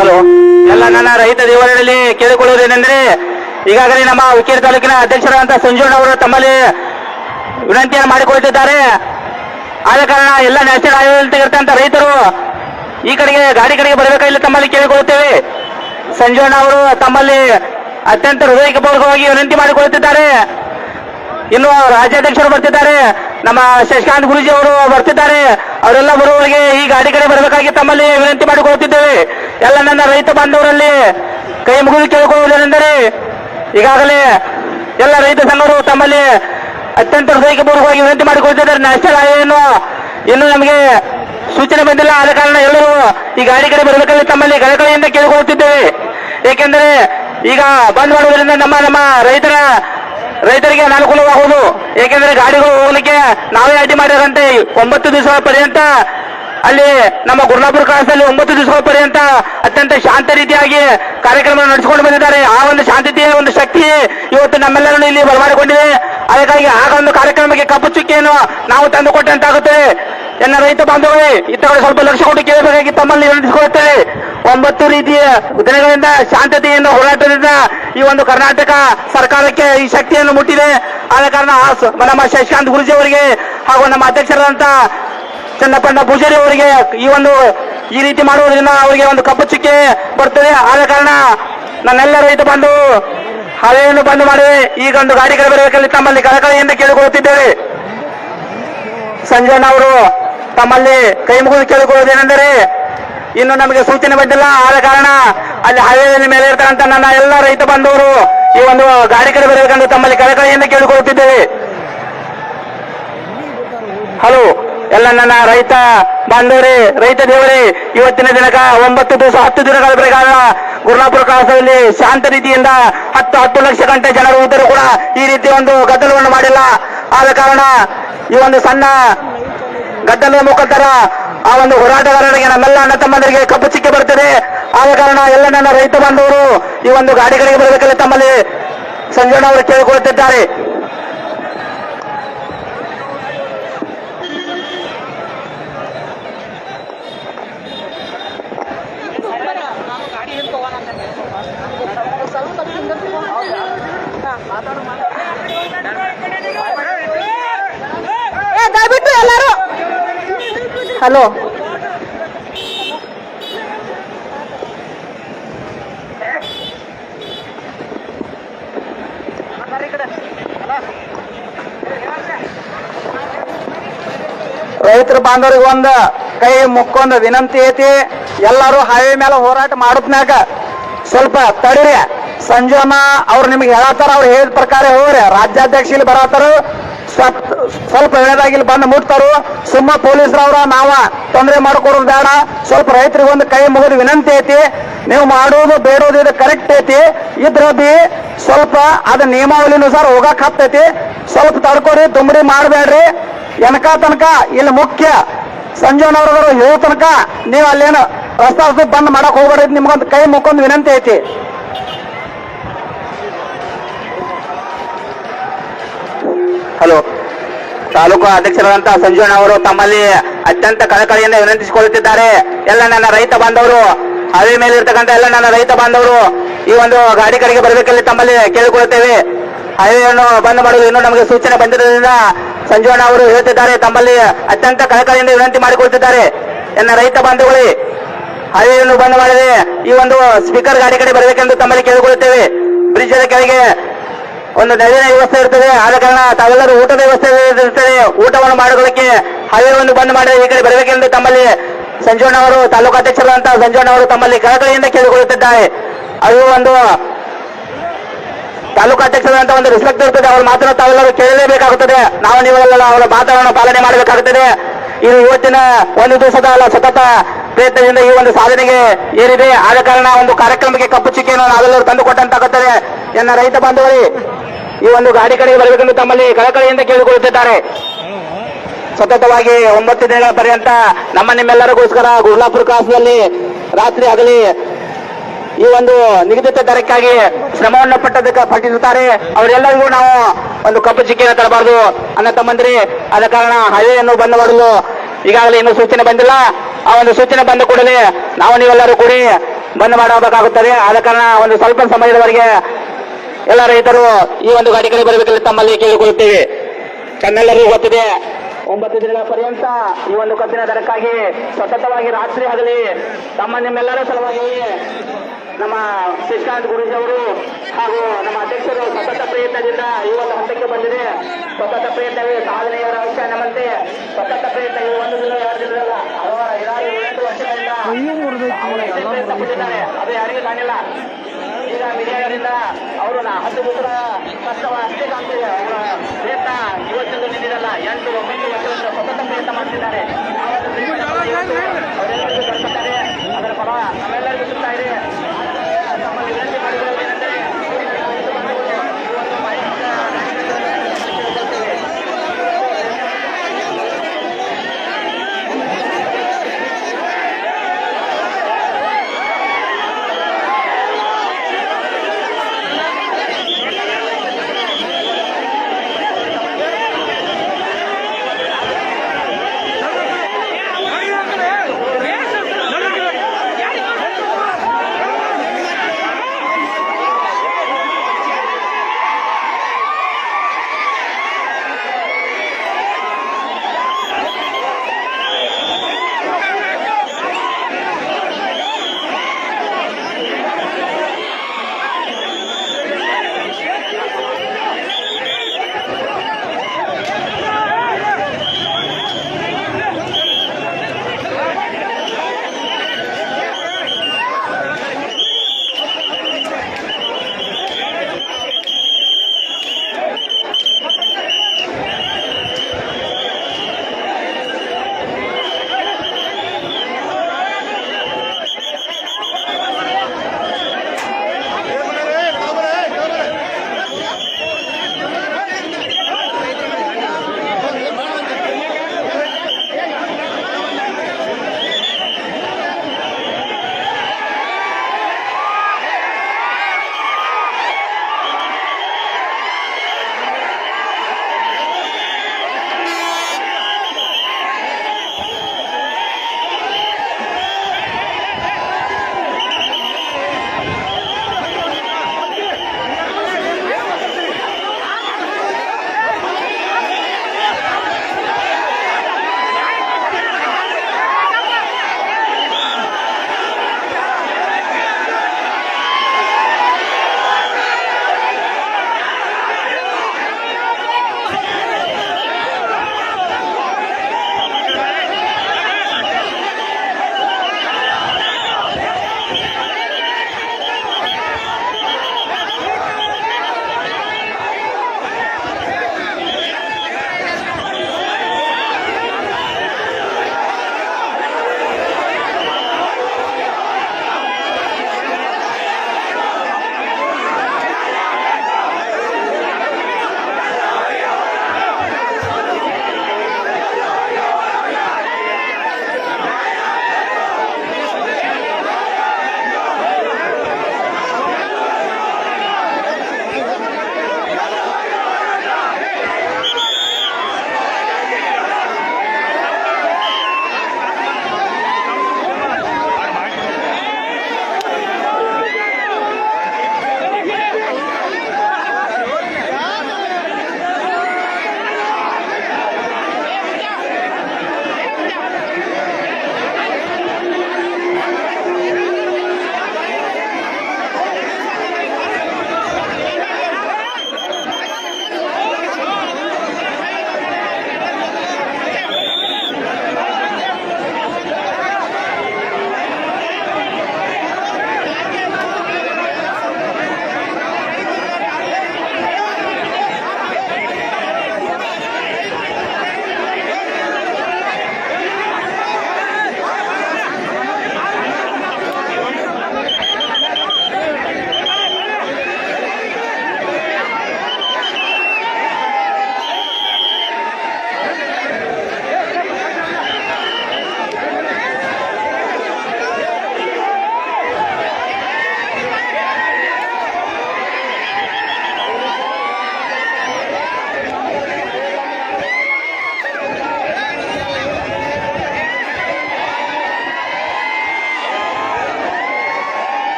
ಹಲೋ, ಎಲ್ಲ ನನ್ನ ರೈತ ದೇವರಲ್ಲಿ ಕೇಳಿಕೊಳ್ಳುವುದೇನೆಂದ್ರೆ, ಈಗಾಗಲೇ ನಮ್ಮ ಹುಕ್ಕೇರಿ ತಾಲೂಕಿನ ಅಧ್ಯಕ್ಷರಾದಂತಹ ಸಂಜೋಣ ಅವರು ತಮ್ಮಲ್ಲಿ ವಿನಂತಿಯನ್ನು ಮಾಡಿಕೊಳ್ತಿದ್ದಾರೆ. ಆದ ಕಾರಣ ಎಲ್ಲ ನ್ಯಾಷನಲ್ ಹೈವೇ ತೆಗೆದಂತ ರೈತರು ಈ ಕಡೆಗೆ ಗಾಡಿ ಕಡೆಗೆ ಬರಬೇಕಾಗಿಲ್ಲ ತಮ್ಮಲ್ಲಿ ಕೇಳಿಕೊಳ್ಳುತ್ತೇವೆ. ಸಂಜೋಣ ಅವರು ತಮ್ಮಲ್ಲಿ ಅತ್ಯಂತ ಹೃದಯಪೂರ್ವಕವಾಗಿ ವಿನಂತಿ ಮಾಡಿಕೊಳ್ಳುತ್ತಿದ್ದಾರೆ. ಇನ್ನು ರಾಜ್ಯಾಧ್ಯಕ್ಷರು ಬರ್ತಿದ್ದಾರೆ, ನಮ್ಮ ಶಶಿಕಾಂತ್ ಗುರೂಜಿ ಅವರು ಬರ್ತಿದ್ದಾರೆ. ಅವರೆಲ್ಲ ಬರುವವರಿಗೆ ಈ ಗಾಡಿ ಕಡೆ ಬರಬೇಕಾಗಿ ತಮ್ಮಲ್ಲಿ ವಿನಂತಿ ಮಾಡಿಕೊಳ್ಳುತ್ತಿದ್ದೇವೆ. ಎಲ್ಲ ನನ್ನ ರೈತ ಬಾಂಧವರಲ್ಲಿ ಕೈ ಮುಗಿದು ಕೇಳಿಕೊಳ್ಳುವುದೇನೆಂದರೆ, ಈಗಾಗಲೇ ಎಲ್ಲ ರೈತ ಸಂಘರು ತಮ್ಮಲ್ಲಿ ಅತ್ಯಂತ ಹೃದಯಪೂರ್ವಕವಾಗಿ ವಿನಂತಿ ಮಾಡಿಕೊಳ್ತಿದ್ದಾರೆ. ನ್ಯಾಷನಲ್ ಹೈವೇಯನ್ನು ಇನ್ನು ನಮಗೆ ಸೂಚನೆ ಬಂದಿಲ್ಲ. ಆದ ಕಾರಣ ಎಲ್ಲರೂ ಈ ಗಾಡಿ ಕಡೆ ಬರಬೇಕಾಗಿ ತಮ್ಮಲ್ಲಿ ಕಳಕಳಿಯಿಂದ ಕೇಳಿಕೊಳ್ಳುತ್ತಿದ್ದೇವೆ. ಏಕೆಂದರೆ ಈಗ ಬಂದ್ ಮಾಡುವುದರಿಂದ ನಮ್ಮ ರೈತರಿಗೆ ಅನಾನುಕೂಲವಾಗುವುದು. ಏಕೆಂದರೆ ಗಾಡಿಗಳು ಹೋಗ್ಲಿಕ್ಕೆ ನಾವೇ ಅಡ್ಡಿ ಮಾಡಿದಂತೆ 9 ದಿವಸಗಳ ಪರ್ಯಂತ ಅಲ್ಲಿ ನಮ್ಮ ಗುರ್ಲಾಪುರ ಕ್ರಾಸಲ್ಲಿ 9 ದಿವಸಗಳ ಪರ್ಯಂತ ಅತ್ಯಂತ ಶಾಂತ ರೀತಿಯಾಗಿ ಕಾರ್ಯಕ್ರಮ ನಡೆಸಿಕೊಂಡು ಬಂದಿದ್ದಾರೆ. ಆ ಒಂದು ಶಾಂತತೆಯ ಒಂದು ಶಕ್ತಿ ಇವತ್ತು ನಮ್ಮೆಲ್ಲರನ್ನು ಇಲ್ಲಿ ಬರಮಾಡಿಕೊಂಡಿದೆ. ಅದಕ್ಕಾಗಿ ಆಗ ಒಂದು ಕಾರ್ಯಕ್ರಮಕ್ಕೆ ಕಪ್ಪು ಚುಕ್ಕಿಯನ್ನು ನಾವು ತಂದುಕೊಟ್ಟಂತಾಗುತ್ತದೆ. ಎನ್ನ ರೈತ ಬಾಂಧವರೇ, ಇತ್ತಗಳು ಸ್ವಲ್ಪ ಲಕ್ಷ ಕೊಟ್ಟು ಕೇಳಬೇಕಾಗಿ ತಮ್ಮಲ್ಲಿ ವಿನಂತಿಸಿಕೊಳ್ಳುತ್ತೇವೆ. 9 ರೀತಿಯ ದಿನಗಳಿಂದ ಶಾಂತತೆಯಿಂದ ಹೋರಾಟದಿಂದ ಈ ಒಂದು ಕರ್ನಾಟಕ ಸರ್ಕಾರಕ್ಕೆ ಈ ಶಕ್ತಿಯನ್ನು ಮುಟ್ಟಿದೆ. ಆದ ಕಾರಣ ನಮ್ಮ ಶಶಿಕಾಂತ್ ಗುರುಜಿ ಅವರಿಗೆ ಹಾಗೂ ನಮ್ಮ ಅಧ್ಯಕ್ಷರಾದಂತ ಚನ್ನಪ್ಪಣ್ಣ ಪೂಜಾರಿ ಅವರಿಗೆ ಈ ರೀತಿ ಮಾಡುವುದರಿಂದ ಅವರಿಗೆ ಒಂದು ಕಪ್ಪು ಚುಕ್ಕೆ ಬರ್ತದೆ. ಆದ ಕಾರಣ ನನ್ನೆಲ್ಲ ರೈತ ಬಂದು ಹಳೆಯನ್ನು ಬಂದ್ ಮಾಡಿ ಈಗ ಒಂದು ಗಾಡಿಗಳು ಬರಬೇಕಲ್ಲಿ ತಮ್ಮಲ್ಲಿ ಕಳಕಳಿಯಿಂದ ಕೇಳಿಕೊಳ್ಳುತ್ತಿದ್ದೇವೆ. ಸಂಜಯಣ್ಣ ಅವರು ತಮ್ಮಲ್ಲಿ ಕೈ ಮುಗಿದು ಕೇಳಿಕೊಳ್ಳುವುದೇನೆಂದರೆ, ಇನ್ನು ನಮಗೆ ಸೂಚನೆ ಬಂದಿಲ್ಲ. ಆದ ಕಾರಣ ಅಲ್ಲಿ ಹೈವೇದ ಮೇಲೆ ಇರ್ತಕ್ಕಂಥ ನನ್ನ ಎಲ್ಲ ರೈತ ಬಂಧುವರು ಈ ಒಂದು ಗಾಡಿಗಳು ಬರಬೇಕೆಂದು ತಮ್ಮಲ್ಲಿ ಕಳಕಳಿಯಿಂದ ಕೇಳಿಕೊಳ್ಳುತ್ತಿದ್ದೇವೆ. ಹಲೋ ಎಲ್ಲ ನನ್ನ ರೈತ ಬಾಂಧವರೇ, ರೈತ ದೇವರೇ, ಇವತ್ತಿನ ದಿನಕ 9 ದಿವಸ 10 ದಿನಗಳ ಬೆಳಗಾದ ಗುರುನಾಪುರ ಕಾಸದಲ್ಲಿ ಶಾಂತ ರೀತಿಯಿಂದ 10 ಲಕ್ಷ ಗಂಟೆ ಜನರು ಇದ್ದರೂ ಕೂಡ ಈ ರೀತಿ ಒಂದು ಗದ್ದಲವನ್ನು ಮಾಡಿಲ್ಲ. ಆದ ಕಾರಣ ಈ ಒಂದು ಸಣ್ಣ ಗದ್ದಲದ ಮುಖಾಂತರ ಆ ಒಂದು ಹೋರಾಟಗಾರರಿಗೆ ನಮ್ಮೆಲ್ಲ ಅಣ್ಣ ತಮ್ಮಂದರಿಗೆ ಕಪ್ಪು ಚಿಕ್ಕೆ ಬರ್ತದೆ. ಆದ ಕಾರಣ ಎಲ್ಲ ನನ್ನ ರೈತ ಬಾಂಧವರು ಈ ಒಂದು ಗಾಡಿಗಳಿಗೆ ಬರಬೇಕಲ್ಲ ತಮ್ಮಲ್ಲಿ ಸಂಜಯಣ್ಣ ಅವರು ಕೇಳಿಕೊಳ್ಳುತ್ತಿದ್ದಾರೆ. ದಯವಿಟ್ಟು ಎಲ್ಲರೂ ಹಲೋ ರೈತರ ಬಾಂಧವರಿಗೆ ಒಂದು ಕೈ ಮುಕ್ಕೊಂದು ವಿನಂತಿ ಐತಿ. ಎಲ್ಲರೂ ಹೈವೇ ಮೇಲೆ ಹೋರಾಟ ಮಾಡೋದ್ನಾಗ ಸ್ವಲ್ಪ ತಡೀರಿ. ಸಂಜಯಮ್ಮ ಅವ್ರು ನಿಮ್ಗೆ ಹೇಳತ್ತಾರ, ಅವ್ರು ಹೇಳಿದ ಪ್ರಕಾರ ಹೋಗ್ರಿ. ರಾಜ್ಯಾಧ್ಯಕ್ಷ ಇಲ್ಲಿ ಬರತ್ತಾರ, ಸ್ವಲ್ಪ ಹೇಳದಾಗ ಇಲ್ಲಿ ಬಂದು ಮುಟ್ತಾರು. ಸುಮ್ಮ ಪೊಲೀಸರವ್ರ ನಾವ ತೊಂದರೆ ಮಾಡ್ಕೊಡೋದು ಬೇಡ. ಸ್ವಲ್ಪ ರೈತರಿಗೆ ಒಂದು ಕೈ ಮುಗಿದು ವಿನಂತಿ ಐತಿ. ನೀವು ಮಾಡೋದು ಬೇಡೋದು ಇದು ಕರೆಕ್ಟ್ ಐತಿ. ಇದ್ರ ಬಿ ಸ್ವಲ್ಪ ಅದ ನಿಯಮಾವಳಿನುಸಾರ ಹೋಗಕ್ ಹತ್ತೈತಿ. ಸ್ವಲ್ಪ ತಡ್ಕೊರಿ, ದುಮ್ರಿ ಮಾಡಬೇಡ್ರಿ. ಎನಕ ತನಕ ಇಲ್ಲಿ ಮುಖ್ಯ ಸಂಜಯನವರು ಹೇಳೋ ತನಕ ನೀವು ಅಲ್ಲೇನು ರಸ್ತಾ ಬಂದ್ ಮಾಡಕ್ ಹೋಗ್ಬೇಡ್ರಿ. ನಿಮ್ಗೊಂದು ಕೈ ಮುಕ್ಕೊಂದು ವಿನಂತಿ ಐತಿ. ಹಲೋ, ತಾಲೂಕು ಅಧ್ಯಕ್ಷರಾದಂತಹ ಸಂಜಯಣ್ಣ ಅವರು ತಮ್ಮಲ್ಲಿ ಅತ್ಯಂತ ಕಳಕಳಿಯಿಂದ ವಿನಂತಿಸಿಕೊಳ್ಳುತ್ತಿದ್ದಾರೆ. ಎಲ್ಲ ನನ್ನ ರೈತ ಬಾಂಧವರು, ಹವೆ ಮೇಲೆ ಇರ್ತಕ್ಕಂಥ ಎಲ್ಲ ನನ್ನ ರೈತ ಬಾಂಧವರು ಈ ಒಂದು ಗಾಡಿ ಕಡೆಗೆ ಬರಬೇಕಲ್ಲಿ ತಮ್ಮಲ್ಲಿ ಕೇಳಿಕೊಳ್ಳುತ್ತೇವೆ. ಹೈವೇಯನ್ನು ಬಂದ್ ಮಾಡುವುದು ಇನ್ನೂ ನಮಗೆ ಸೂಚನೆ ಬಂದಿರೋದ್ರಿಂದ ಸಂಜಯಣ್ಣ ಅವರು ಹೇಳ್ತಿದ್ದಾರೆ, ತಮ್ಮಲ್ಲಿ ಅತ್ಯಂತ ಕಳಕಳಿಯಿಂದ ವಿನಂತಿ ಮಾಡಿಕೊಳ್ತಿದ್ದಾರೆ. ಎನ್ನ ರೈತ ಬಾಂಧವಗಳೇ, ಹೈವೇಯನ್ನು ಬಂದ್ ಮಾಡಿದೆ ಈ ಒಂದು ಸ್ಪೀಕರ್ ಗಾಡಿ ಕಡೆ ಬರಬೇಕೆಂದು ತಮ್ಮಲ್ಲಿ ಕೇಳಿಕೊಳ್ಳುತ್ತೇವೆ. ಬ್ರಿಡ್ಜ್ ಕೆಳಗೆ ಒಂದು ನವೀನ ವ್ಯವಸ್ಥೆ ಇರ್ತದೆ. ಆದ ಕಾರಣ ತಾವೆಲ್ಲರೂ ಊಟದ ವ್ಯವಸ್ಥೆ ಇರ್ತದೆ. ಊಟವನ್ನು ಮಾಡೋದಕ್ಕೆ ಹೈವೇವನ್ನು ಬಂದ್ ಮಾಡಿದ್ರೆ ಈ ಕಡೆ ಬರಬೇಕೆಂದು ತಮ್ಮಲ್ಲಿ ಸಂಜಯಣ್ಣ ಅವರು, ತಾಲೂಕು ಅಧ್ಯಕ್ಷರಾದಂತಹ ಸಂಜಯಣ್ಣ ಅವರು ತಮ್ಮಲ್ಲಿ ಕಳಕಳಿಯಿಂದ ಕೇಳಿಕೊಳ್ಳುತ್ತಿದ್ದಾರೆ. ಅದು ಒಂದು ತಾಲೂಕು ಅಧ್ಯಕ್ಷರಾದಂತಹ ಒಂದು ರಿಸ್ಪೆಕ್ಟ್ ಇರ್ತದೆ. ಅವ್ರ ಮಾತನ್ನು ತಾವೆಲ್ಲರೂ ಕೇಳಲೇಬೇಕಾಗುತ್ತದೆ. ನಾವು ನೀವೆಲ್ಲ ಅವರ ಮಾತನ್ನು ಪಾಲನೆ ಮಾಡಬೇಕಾಗುತ್ತದೆ. ಇದು ಇವತ್ತಿನ ಒಂದು ದಿವಸದ ಅಲ್ಲ, ಸತತ ಪ್ರಯತ್ನದಿಂದ ಈ ಒಂದು ಸಾಧನೆಗೆ ಏರಿದೆ. ಆದ ಕಾರಣ ಒಂದು ಕಾರ್ಯಕ್ರಮಕ್ಕೆ ಕಪ್ಪು ಚುಕ್ಕಿಯನ್ನು ನಾವೆಲ್ಲರೂ ತಂದುಕೊಟ್ಟಂತಾಗುತ್ತದೆ. ಎನ್ನ ರೈತ ಬಾಂಧವರೇ, ಈ ಒಂದು ಗಾಡಿ ಕಡೆಗೆ ಬರಬೇಕೆಂದು ತಮ್ಮಲ್ಲಿ ಕಳಕಳಿಯಿಂದ ಕೇಳಿಕೊಳ್ಳುತ್ತಿದ್ದಾರೆ. ಸತತವಾಗಿ 9 ದಿನಗಳ ಪರ್ಯಂತ ನಿಮ್ಮೆಲ್ಲರಿಗೋಸ್ಕರ ಗುರ್ಲಾಪುರ ಕ್ರಾಸ್ನಲ್ಲಿ ರಾತ್ರಿ ಹಗಲಿ ಈ ಒಂದು ನಿಗದಿತ ದರಕ್ಕಾಗಿ ಶ್ರಮವನ್ನು ಪಟ್ಟಿರುತ್ತಾರೆ. ಅವರೆಲ್ಲರಿಗೂ ನಾವು ಒಂದು ಕಪ್ಪು ಚಿಕ್ಕಿಯನ್ನು ತರಬಾರದು ಅನ್ನ ತಮ್ಮಂದಿರಿ. ಆದ ಕಾರಣ ಹೈವೇಯನ್ನು ಬಂದ್ ಮಾಡಲು ಈಗಾಗಲೇ ಇನ್ನೂ ಸೂಚನೆ ಬಂದಿಲ್ಲ. ಆ ಒಂದು ಸೂಚನೆ ಬಂದ ಕೂಡಲೇ ನಾವು ನೀವೆಲ್ಲರೂ ಕೂಡಿ ಬಂದ್ ಮಾಡಬೇಕಾಗುತ್ತದೆ. ಆದ ಕಾರಣ ಒಂದು ಸ್ವಲ್ಪ ಸಮಯದವರೆಗೆ ಎಲ್ಲ ರೈತರು ಈ ಒಂದು ಗಾಡಿ ಕಡೆ ಬರಬೇಕಲ್ಲಿ ತಮ್ಮಲ್ಲಿ ಕೇಳಿಕೊಳ್ಳುತ್ತೇವೆ. ತಮ್ಮೆಲ್ಲರಿಗೂ ಗೊತ್ತಿದೆ, 9 ದಿನಗಳ ಪರ್ಯಂತ ಈ ಒಂದು ಕಬ್ಬಿನ ದರಕ್ಕಾಗಿ ಸತತವಾಗಿ ರಾತ್ರಿ ಹಗಲಿ ನಿಮ್ಮೆಲ್ಲರ ಸಲುವಾಗಿ ನಮ್ಮ ಶಶಿಕಾಂತ್ ಗುರುಜಿ ಅವರು ಹಾಗೂ ನಮ್ಮ ಅಧ್ಯಕ್ಷರು ಸತತ ಪ್ರಯತ್ನದಿಂದ ಈ ಒಂದು ಹಂತಕ್ಕೆ ಬಂದಿದೆ. ಸತತ ಪ್ರಯತ್ನವೇ ಸಾಧನೆಯ ರಹಸ್ಯ ನಮ್ಮಂತೆ. ಸತತ ಪ್ರಯತ್ನ ಈ 1 ದಿನ 2 ದಿನದಲ್ಲ, 7 ವರ್ಷಗಳಿಂದ ಅವರು ತಪ್ಪಿದ್ದಾರೆ. ಅದು ಯಾರಿಗೂ ಕಾಣಿಲ್ಲ. ಈಗ ಮೀಡಿಯಾದಿಂದ ಅವರು 10 ದಿವಸದ ಕಷ್ಟವ ಅಷ್ಟೇ ಕಾಣ್ತಿದೆ. ಅವರ ಪ್ರಯತ್ನ ಇವತ್ತಿಂದು ನಿಂದಿರಲ್ಲ. 8-9 ವರ್ಷಗಳಿಂದ ಸತತ ಪ್ರಯತ್ನ ಮಾಡ್ತಿದ್ದಾರೆ. ಅವರೆಲ್ಲರಿಗೂ ಕಳಿಸುತ್ತಾರೆ. ಅದರ ಫಲ ನಮ್ಮೆಲ್ಲರಿಗೂ ಸಿಗ್ತಾ ಇದೆ. ತಮ್ಮಲ್ಲಿ ವಿನಂತಿ ಮಾಡಿಕೊಳ್ಳುವುದೇನೆಂದರೆ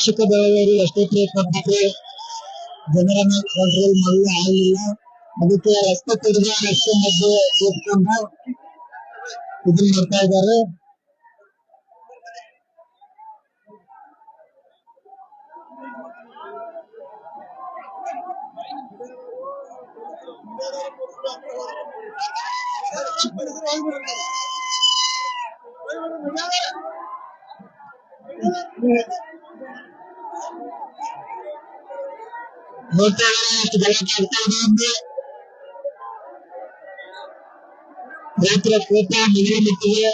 ಪ್ರಾದೇಶಿಕ ಬೆಳೆಗಾರರು ಎಷ್ಟೇ ಪ್ರಯತ್ನ ಪಟ್ಟರೆ ಜನರನ್ನ ಕಂಟ್ರೋಲ್ ಮಾಡಲು ಆಗಲಿಲ್ಲ. ಅದಕ್ಕೆ ರಸ್ತೆ ತೆಗೆದ ರಸ್ತೆ ಮಧ್ಯೆ ಕೂತ್ಕೊಂಡು ಇದನ್ನ ಮಾಡ್ತಾ ಇದ್ದಾರೆ. ನೋಡ್ತಾ ಇದ್ದಾರೆ ಎಷ್ಟು ಗಲಾಟೆ ಆಗ್ತಾ ಇದೆ ಅಂದ್ರೆ ರೈತರ ಕೋಪ ಮುಗಿದ ಮಟ್ಟಿಗೆ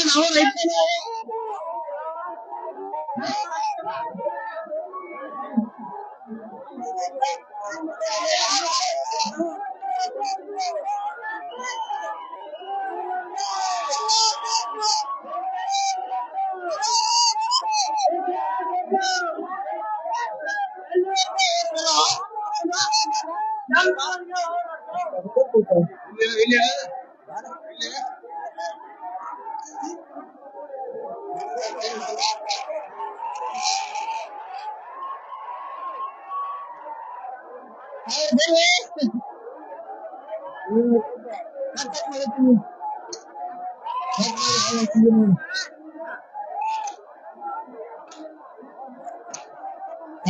ನಾವು ರೈತರು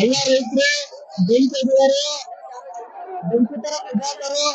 ಎಲ್ಲ ರೈತರು ಬೆಂಕಿ ಇದ್ದಾರೆ, ಬೆಂಕಿ ತರ ಬಿಸಾಡ್ತಾರೆ.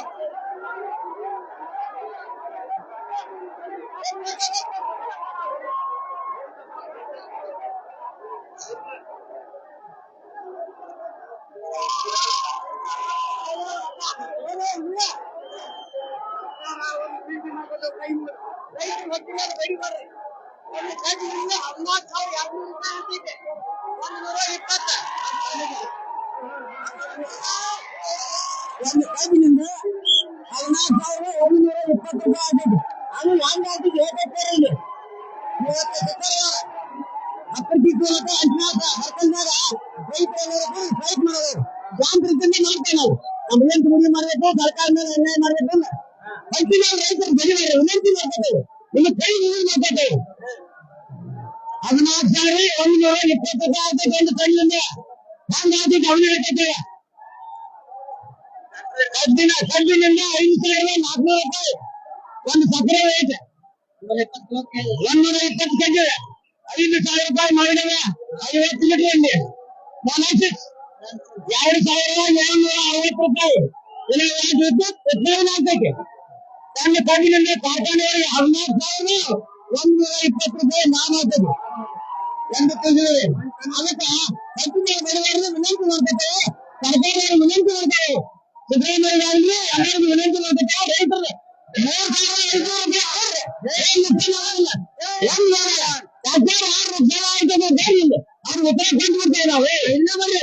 ಒಂದು ಕಬ್ಬಿನಿಂದ 14,120 ರೂಪಾಯಿ ಆಗಿದೆ. ಅದು ಹೆಂಗಾಗಿದೆ ಏಕೈತೆ ಇವತ್ತು ಶುಕ್ರವಾರ ಅಪ್ಪರ್ಕಿಟ್ಟು ಹಂಚಿನಾಗ ಹರ್ಕೊಂಡಾಗ ರೈತರು ಫೈಟ್ ಮಾಡೋದು ಯಾಂತ್ರಿಕತೆ ಮಾಡ್ತೇವೆ ನಾವು. ನಮ್ಮ ವಿನಂತಿ ಮುಡಿ ಮಾಡಬೇಕು, ಸರ್ಕಾರ ಮೇಲೆ ಅನ್ಯಾಯ ಮಾಡ್ಬೇಕಲ್ಲ ಕಂಟಿನ್ಯೂ ರೈತರು ಬೆಳಿತಾರೆ ವಿನಂತಿ ಮಾಡ್ತೇವೆ. ನಿಮ್ಮ ಕೈ ಮಾಡ್ತೇವೆ 14,120 ರೂಪಾಯಿ ಆಗ್ತೈತೆ ಒಂದು ಕಣ್ಣಿಂದ ಹಂಗಾಗ್ತೈತೆ ಅವನು ಹೇಳ್ತೈತೆ. ಕಬ್ಬಿನಿಂದ 5,400 ರೂಪಾಯಿ ಒಂದು ಸಕ್ಕರೆ ರೇಟ್ 120 ಕೆಜಿ 5,000 ರೂಪಾಯಿ ಮಾಡಿದ್ದೇವೆ. 50 ಲೀಟರ್ನಲ್ಲಿ 2,760 ರೂಪಾಯಿ ಆಗ್ತೈತೆ. ಸಣ್ಣ ಕಬ್ಬಿನಿಂದ ಕಾರ್ಖಾನೆಯಲ್ಲಿ 14,120 ರೂಪಾಯಿ ನಾನು ಆಗ್ತದೆ ಎಂದು ತಿಳಿದಿದೆ. ಅದಕ್ಕೆ ಕಬ್ಬಿನ ಬೆಳೆಗಾರರು ವಿನಂತಿ ಮಾಡ್ತೇವೆ, ಸರ್ಕಾರಗಳು ವಿನಂತಿ ಮಾಡ್ತೇವೆ, ಸಿದ್ದರಾಮಯ್ಯ ಎಲ್ಲರಿಗೂ ವಿನಂತಿ ಮಾಡ್ತೇವೆ. ರೈತರು 3,500 ಅವ್ರು ಉತ್ತರ ಕೊಟ್ಬಿಡ್ತೇವೆ ನಾವು. ಇಲ್ಲ ಬರ್ರಿ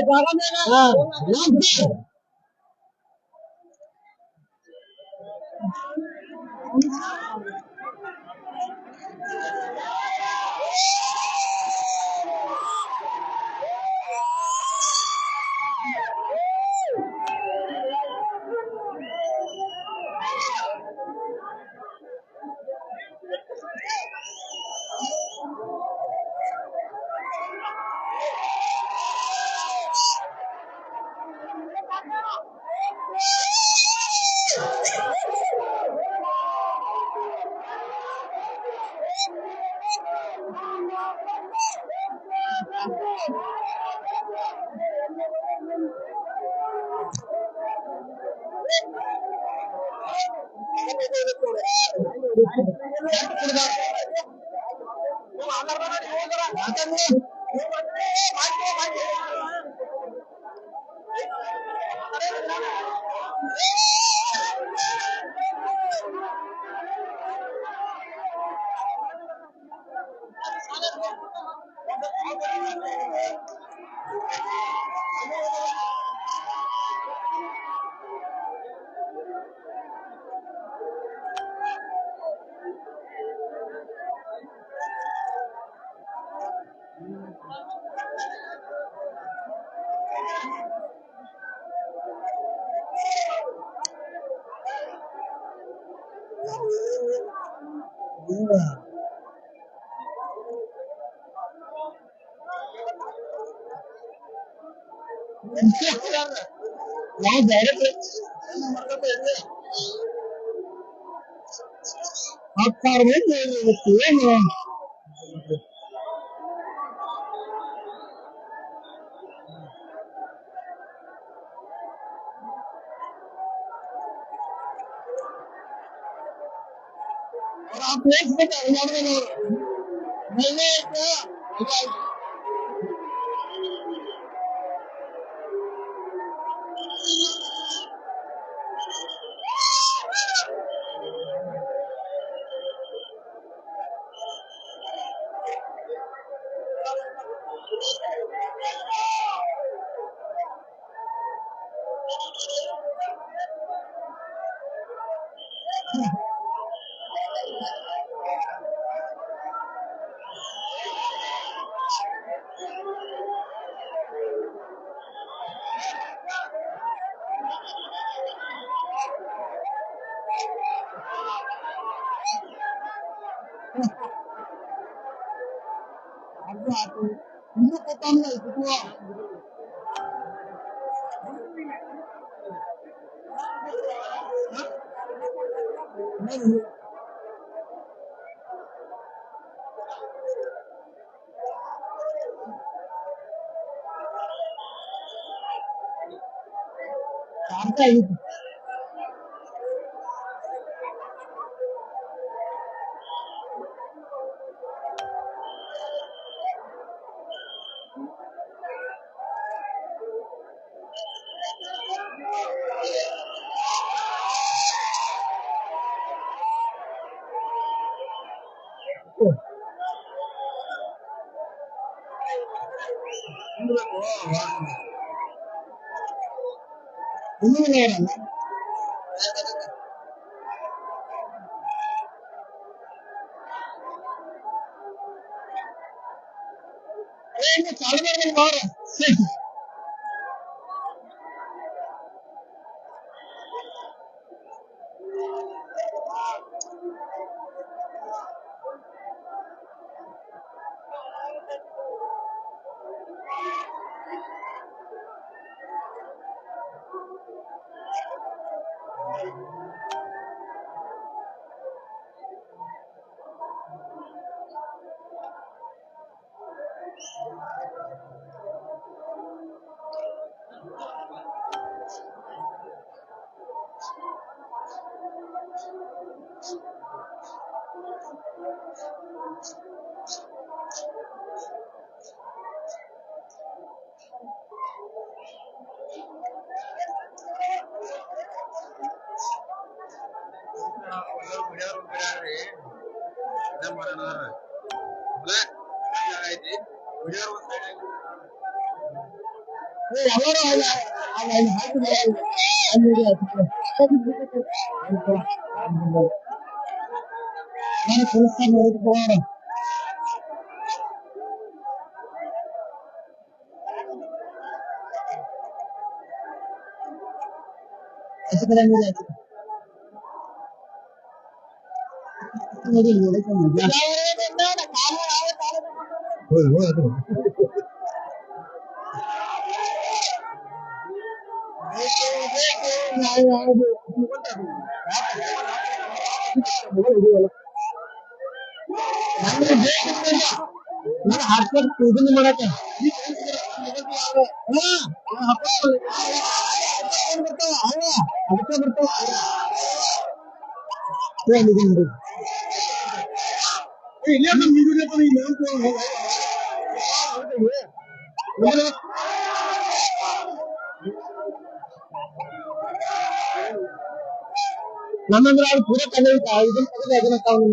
ನಮ್ಮಂದ್ರೆ ಅವ್ರು ಪೂರ ಕಲೆ ಇದನ್ನ ತೆಗೆದು ಅದನ್ನ ತಾವು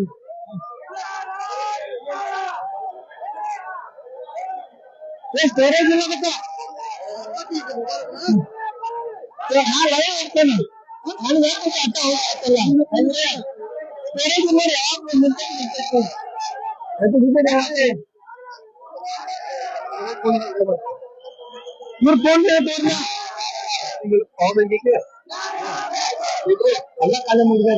ಸ್ಟೋರೇಜ್ ಇಲ್ಲ ಮತ್ತೆ ಹಾಳೆ ಹೋಗ್ತೇನೆ ನಾನು ಯಾಕೆ ಅಟ್ಟ ಹೋಗ್ತಲ್ಲ ಅಂದ್ರೆ ಸ್ಟೋರೇಜ್ ನೋಡಿ ಯಾವ ಇವ್ರ ಫೋನ್ ಎಲ್ಲ ಕಾಲ ಮುಗಿದ